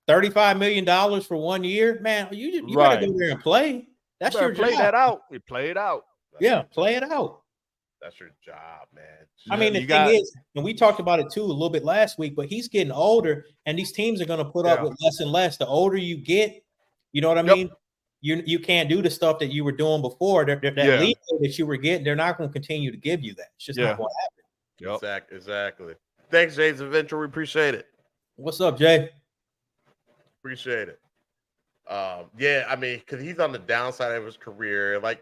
$35 million for 1 year, man. You gotta go there and play. That's your play job. that out. We play it out. Yeah, play it out. That's your job, man. I mean, the thing is, and we talked about it too a little bit last week, but he's getting older, and these teams are going to put up with less and less. The older you get, you know what I mean? You can't do the stuff that you were doing before. That leeway that you were getting, they're not going to continue to give you that. It's just not going to happen. Exactly. Thanks, James Adventure. We appreciate it. What's up, Jay? Appreciate it. I mean, because he's on the downside of his career. I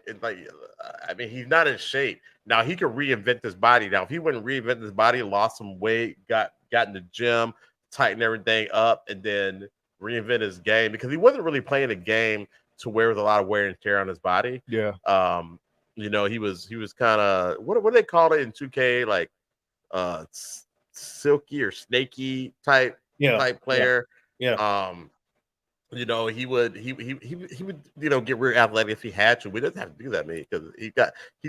mean, he's not in shape. Now he could reinvent his body. Now, if he wouldn't reinvent his body, lost some weight, got in the gym, tightened everything up, and then reinvent his game, because he wasn't really playing a game to where with a lot of wear and tear on his body. Yeah. He was kind of what do they call it in 2K, like silky or snaky type player. Yeah. He would get real athletic if he had to, but he doesn't have to do that, man, because he's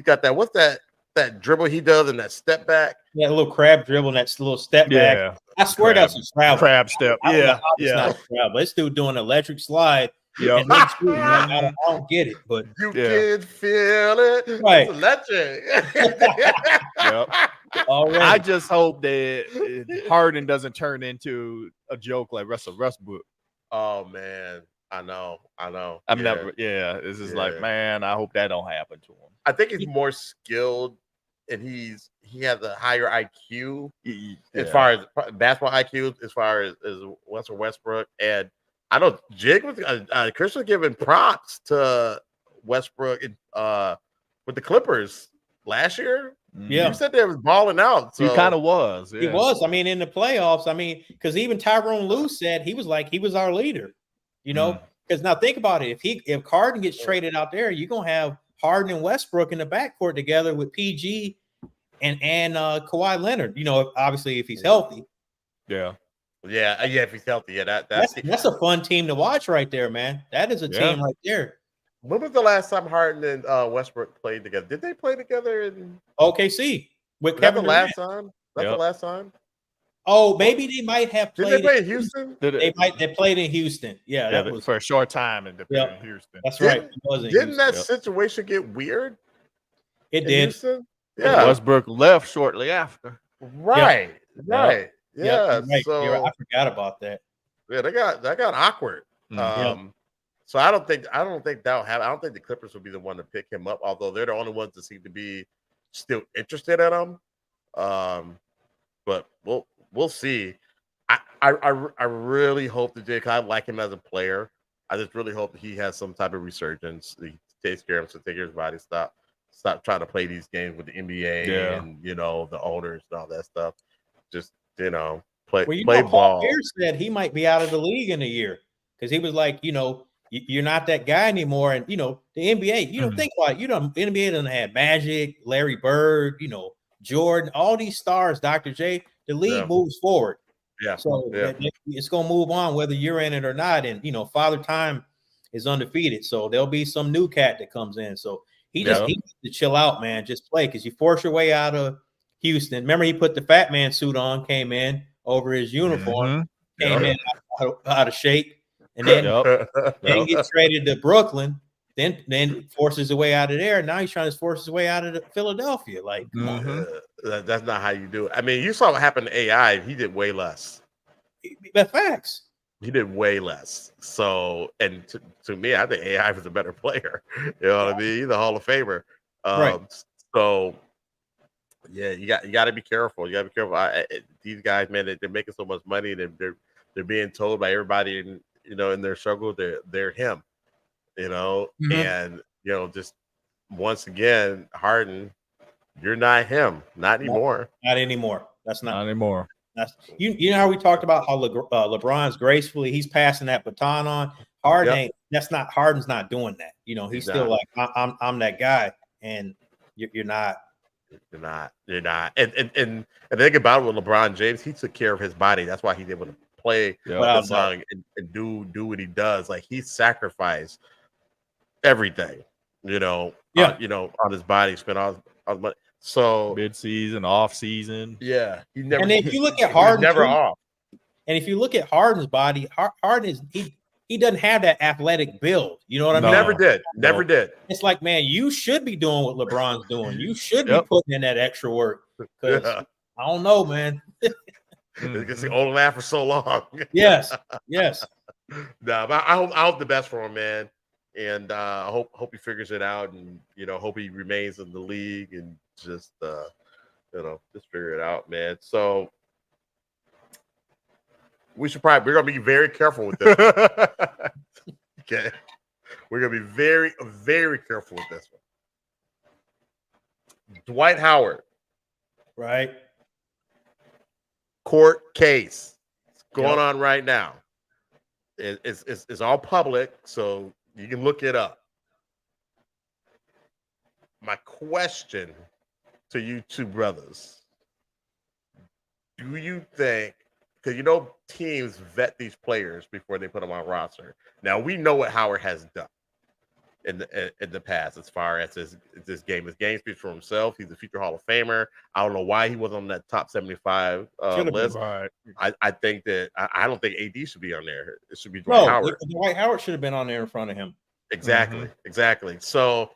got that, what's that dribble he does and that step back? Yeah, a little crab dribble and that little step back. I swear that's a travel. Crab step. It's not a travel. This dude doing electric slide. Yeah, I don't get it, but you can feel it. Right. It's electric. I just hope that Harden doesn't turn into a joke like Russell Westbrook. Oh man, I know. I'm never. Yeah, this is like, man, I hope that don't happen to him. I think he's more skilled, and he has a higher IQ as far as basketball IQ, as far as Russell Westbrook. And I know Jig was Chris was giving props to Westbrook with the Clippers last year. Yeah, you said they was balling out. So. He kind of was. Yeah. He was. I mean, in the playoffs. I mean, because even Tyrone Lue said he was our leader. Because now think about it. If Harden gets traded out there, you're gonna have Harden and Westbrook in the backcourt together with PG and Kawhi Leonard. Obviously if he's healthy. Yeah. If he's healthy, that's a fun team to watch right there, man. That is a team right there. When was the last time Harden and Westbrook played together? Did they play together in OKC with Kevin Durant? The last time? That's the last time? Oh, maybe they might have played. Did they play in Houston? They played in Houston. Yeah, that was for a short time in Houston. That's right. Didn't that situation get weird? It did. Houston? Yeah. Westbrook left shortly after. Right. Yep. Right. Yeah. Right. So I forgot about that. yeah, that got awkward. So I don't think that'll happen. I don't think the Clippers will be the one to pick him up, although they're the only ones that seem to be still interested in him. But we'll see. I really hope that Jake, I like him as a player. I just really hope that he has some type of resurgence. He takes care of him, so take care of his body. Stop trying to play these games with the NBA and the owners and all that stuff. Just play Paul ball. Pierce said he might be out of the league in a year because he was like, you're not that guy anymore. And the NBA, think about it. The NBA doesn't have Magic, Larry Bird, Jordan, all these stars, Dr. J. The league moves forward. Yeah. So it's gonna move on whether you're in it or not. And Father Time is undefeated. So there'll be some new cat that comes in. So he needs to chill out, man. Just play because you force your way out of Houston. Remember, he put the fat man suit on, came in over his uniform, came in out of shape, and then gets traded to Brooklyn, then forces his way out of there. Now he's trying to force his way out of Philadelphia. Like, come on. That's not how you do it. I mean, you saw what happened to AI. He did way less. But facts. He did way less. So, and to me, I think AI was a better player. You know what I mean? He's a Hall of Famer. Right. So, yeah, you got to be careful. You got to be careful. These guys, man, they're making so much money. They're being told by everybody, in their struggle, they're him. And just once again, Harden, you're not him. Not anymore. Not anymore. That's not anymore. That's you know how we talked about how LeBron's gracefully he's passing that baton on. Harden Harden's not doing that. He's still like I'm that guy, and you're not. You're not. And think about it with LeBron James, he took care of his body. That's why he's able to play the song and do what he does. Like he sacrificed everything, on his body, spent all the money. So mid-season, off-season. Yeah. And if you look at Harden, never off. And if you look at Harden's body, Harden is he doesn't have that athletic build. You know what I mean? Never did. It's like, man, you should be doing what LeBron's doing. You should be putting in that extra work. Because I don't know, man. It's the old laugh for so long. Yes. No, but I hope the best for him, man. And I hope he figures it out, and hope he remains in the league, and just just figure it out, man. So we're gonna be very careful with this. Okay, we're gonna be very, very careful with this one. Dwight Howard, right? Court case going on right now. It's all public, so you can look it up. My question to you two brothers, do you think, because teams vet these players before they put them on roster. Now we know what Howard has done in the past as far as this game. His game speaks for himself. He's a future Hall of Famer. I don't know why he wasn't on that top 75 list. Right. I think that I don't think AD should be on there. It should be Dwight Howard. Dwight Howard should have been on there in front of him. Exactly. So,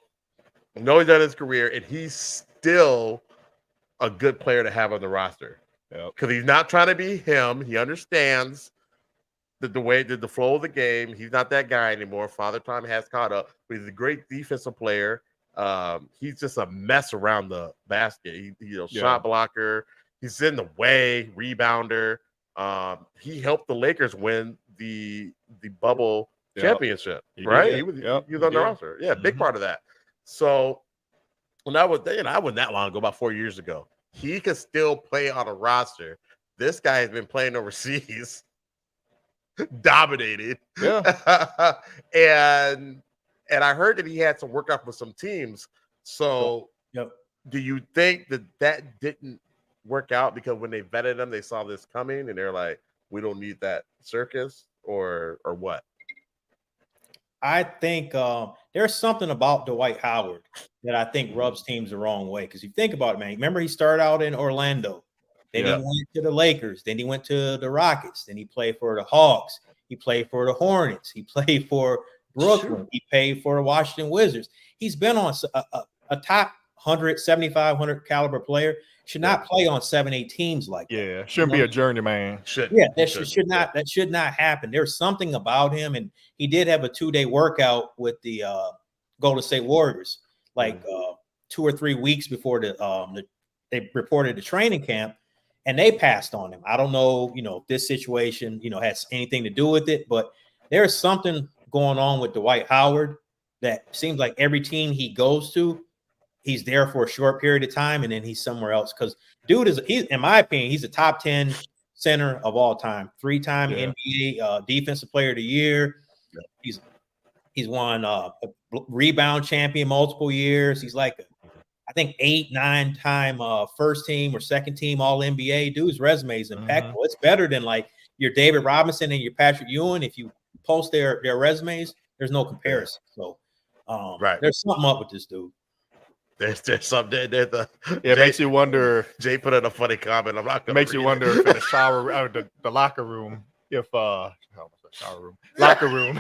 he's done his career, and he's still a good player to have on the roster. Because he's not trying to be him. He understands the flow of the game. He's not that guy anymore. Father Time has caught up. But he's a great defensive player. He's just a mess around the basket. Shot blocker. He's in the way, rebounder. He helped the Lakers win the bubble championship, right? He was on the roster. Yeah, big part of that. So when I wasn't that long ago, about 4 years ago, he could still play on a roster. This guy has been playing overseas, dominated. Yeah. and I heard that he had some work out with some teams. So do you think that didn't work out because when they vetted him, they saw this coming and they're like, we don't need that circus, or what? I think there's something about Dwight Howard that I think rubs teams the wrong way. Because if you think about it, man, remember he started out in Orlando. Then he went to the Lakers. Then he went to the Rockets. Then he played for the Hawks. He played for the Hornets. He played for Brooklyn. He played for the Washington Wizards. He's been on a top 100 caliber player should not play on 7-8 teams like that. Yeah, shouldn't be a journeyman. That should not happen. There's something about him, and he did have a 2-day workout with the Golden State Warriors, like 2 or 3 weeks before they reported the training camp, and they passed on him. I don't know, if this situation, has anything to do with it, but there's something going on with Dwight Howard that seems like every team he goes to, he's there for a short period of time and then he's somewhere else. Because dude in my opinion, he's a top 10 center of all time, 3-time NBA defensive player of the year. Yeah. He's won a rebound champion multiple years. He's like, I think 8, 9-time first team or second team all NBA. Dude's resume is impeccable. It's better than like your David Robinson and your Patrick Ewing. If you post their resumes, there's no comparison. So there's something up with this dude. There's something there. It makes you wonder. Jay put in a funny comment. I'm not. It makes you wonder if in the shower or the locker room, if locker room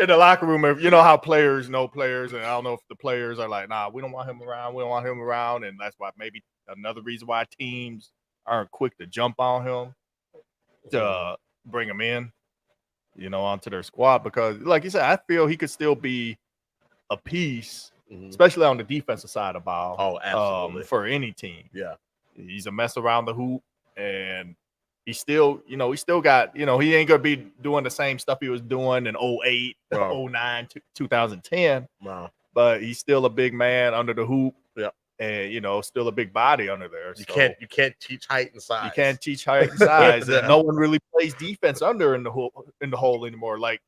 in the locker room, if how players know players, and I don't know if the players are like, nah, we don't want him around. We don't want him around, and that's why maybe another reason why teams aren't quick to jump on him to bring him in, onto their squad, because, like you said, I feel he could still be a piece. Especially on the defensive side of ball. Oh, absolutely. For any team. Yeah. He's a mess around the hoop, and he still, he still got, he ain't going to be doing the same stuff he was doing in 08, 09, 2010. Wow. But he's still a big man under the hoop. Yeah. And, still a big body under there. You can't teach height and size. You can't teach height and size. And no one really plays defense under in the hole anymore. Like,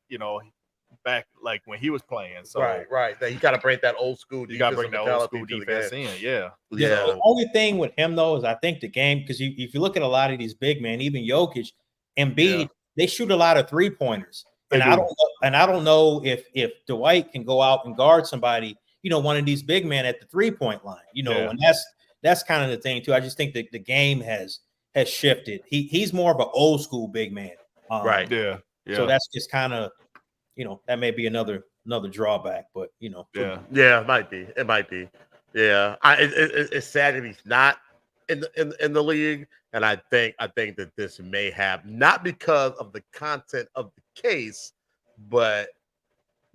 back like when he was playing. So right. That you got to bring that old school. You got to bring that old school defense in. Yeah. The only thing with him though is I think the game, because if you look at a lot of these big men, even Jokic, Embiid, they shoot a lot of 3-pointers. And I don't know if Dwight can go out and guard somebody, one of these big men at the 3-point line. And that's kind of the thing too. I just think that the game has shifted. He's more of an old school big man. Right. Yeah. So that's just kind of. That may be another drawback, but it might be. Yeah, it's sad that he's not in the league, and I think that this may have, not because of the content of the case, but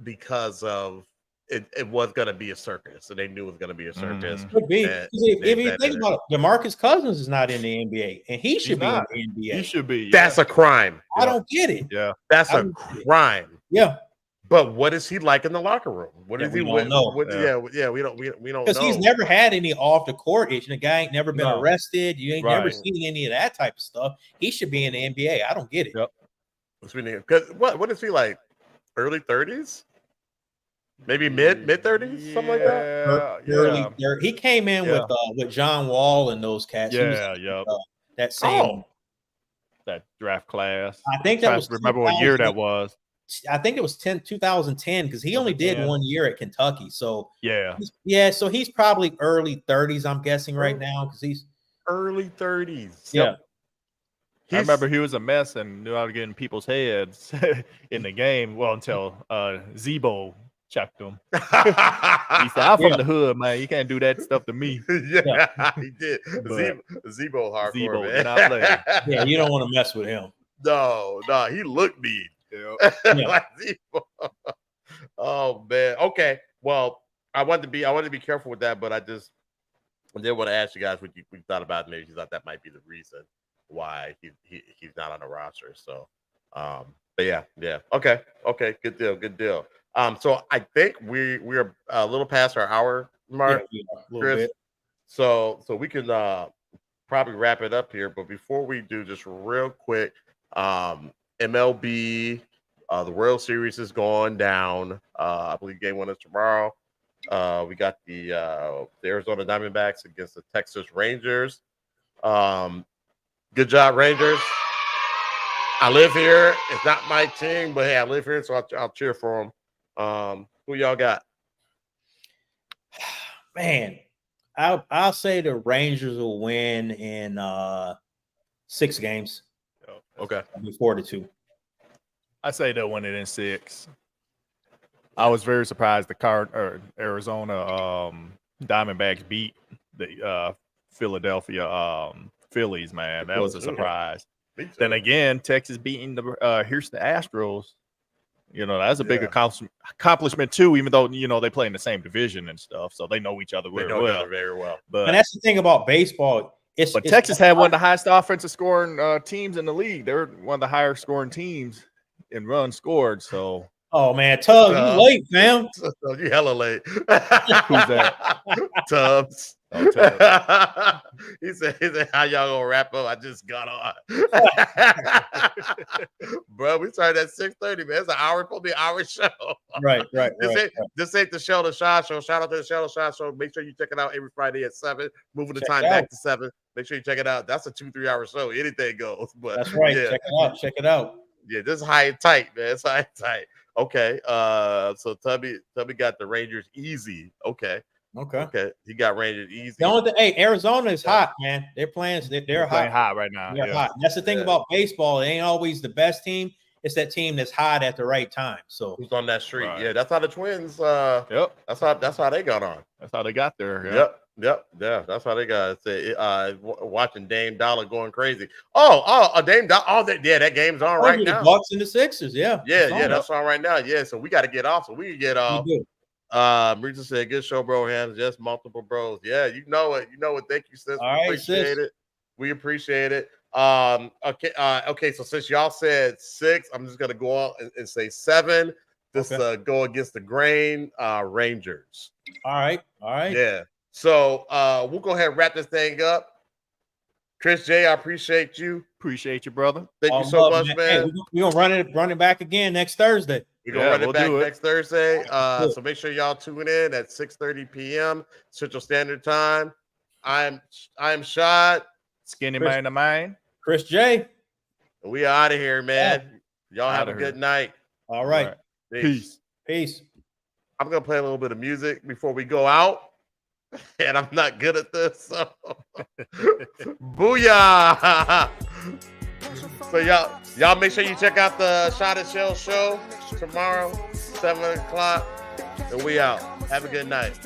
because of it was going to be a circus, and they knew it was going to be a circus. Could be. If you think about it, DeMarcus Cousins is not in the NBA, and he should be in the NBA. He should be. That's a crime. I don't get it. Yeah, that's a crime. Yeah. But what is he like in the locker room? What is he? We don't know. We don't know. Because he's never had any off the court issue. The guy ain't never been arrested. You ain't never seen any of that type of stuff. He should be in the NBA. I don't get it. Yep. Because what is he like? Early 30s? Maybe mid 30s, something like that. Early 30s. He came in with John Wall and those cats. That same that draft class. I think that was. Remember what year that was? I think it was 2010 because he only did 1 year at Kentucky. So so he's probably early 30s. I'm guessing right now because he's early 30s. Yeah. I remember he was a mess and knew how to get in people's heads in the game. Well, until Zebo checked him. He said, "I'm from the hood, man. You can't do that stuff to me." He did. Zebo hardcore, man. Not play. Yeah, you don't want to mess with him. No, he looked mean. Like Zebo. Oh man. Okay. Well, I wanted to be careful with that, but I did want to ask you guys what you thought about. Maybe you thought that might be the reason why he's not on the roster. So, but yeah. Okay. Good deal. So I think we're a little past our hour mark, Chris. Bit. So we can probably wrap it up here. But before we do, just real quick, MLB, the World Series is going down. I believe game 1 is tomorrow. We got the Arizona Diamondbacks against the Texas Rangers. Good job, Rangers. I live here. It's not my team, but hey, I live here, so I'll cheer for them. Who y'all got? Man, I'll say the Rangers will win in 6 games. Okay. 4-2. I say they'll win it in 6. I was very surprised the Arizona Diamondbacks beat the Philadelphia Phillies, man. That was a surprise. Then again, Texas beating the Houston Astros. You know, that's a big accomplishment too, even though, you know, they play in the same division and stuff. So they know each other very well. But and that's the thing about baseball. But Texas had one of the highest offensive scoring teams in the league. They're one of the higher scoring teams in runs scored. So, oh man, Tubbs, you late, fam. You hella late. Who's that? Tubbs. Oh, Tubbs. He said, how y'all gonna wrap up? I just got on. Bro, we started at 6:30, man. It's an hour, supposed to be an hour show. Right. This ain't the Sheldon Shaw Show. Shout out to the Sheldon Shaw Show. Make sure you check it out every Friday at 7. Moving the time back to 7. Make sure you check it out. That's a 2-3 hour show. Anything goes. But that's right. Yeah. Check it out. Yeah, this is high and tight, man. It's high and tight. Okay. So Tubby got the Rangers easy. Okay. He got Rangers easy. The only thing, Arizona is hot, man. They're playing. They're hot right now. They're hot. That's the thing about baseball. It ain't always the best team. It's that team that's hot at the right time. So who's on that street? Right. Yeah, that's how the Twins. Yep. That's how they got on. That's how they got there. Yep. Yeah, that's how they got it. Watching Dame Dollar going crazy. Dame Dollar. That game's on right now. The Bucks and the Sixers. Yeah. That's on right now. Yeah, so we got to get off. So we can get off. Rita said, "Good show, bro. Hands, just multiple bros. Yeah, you know it. Thank you, sis. All right, sis. We appreciate it. Okay. So since y'all said 6, I'm just gonna go on and say 7. This go against the grain. Rangers. All right. Yeah. So we'll go ahead and wrap this thing up. Chris J, I appreciate you. Appreciate you, brother. Thank you so much, man. Hey, we're gonna run it back again next Thursday. We're gonna run it back next Thursday. So make sure y'all tune in at 6:30 p.m. Central Standard Time. I'm Shad. Skinnymaine Da Mane. Chris J. We are out of here, man. Y'all have a good night. All right. Peace. I'm gonna play a little bit of music before we go out. And I'm not good at this, so booyah! So y'all make sure you check out the Shot and Shell show tomorrow, 7 o'clock, and we out. Have a good night.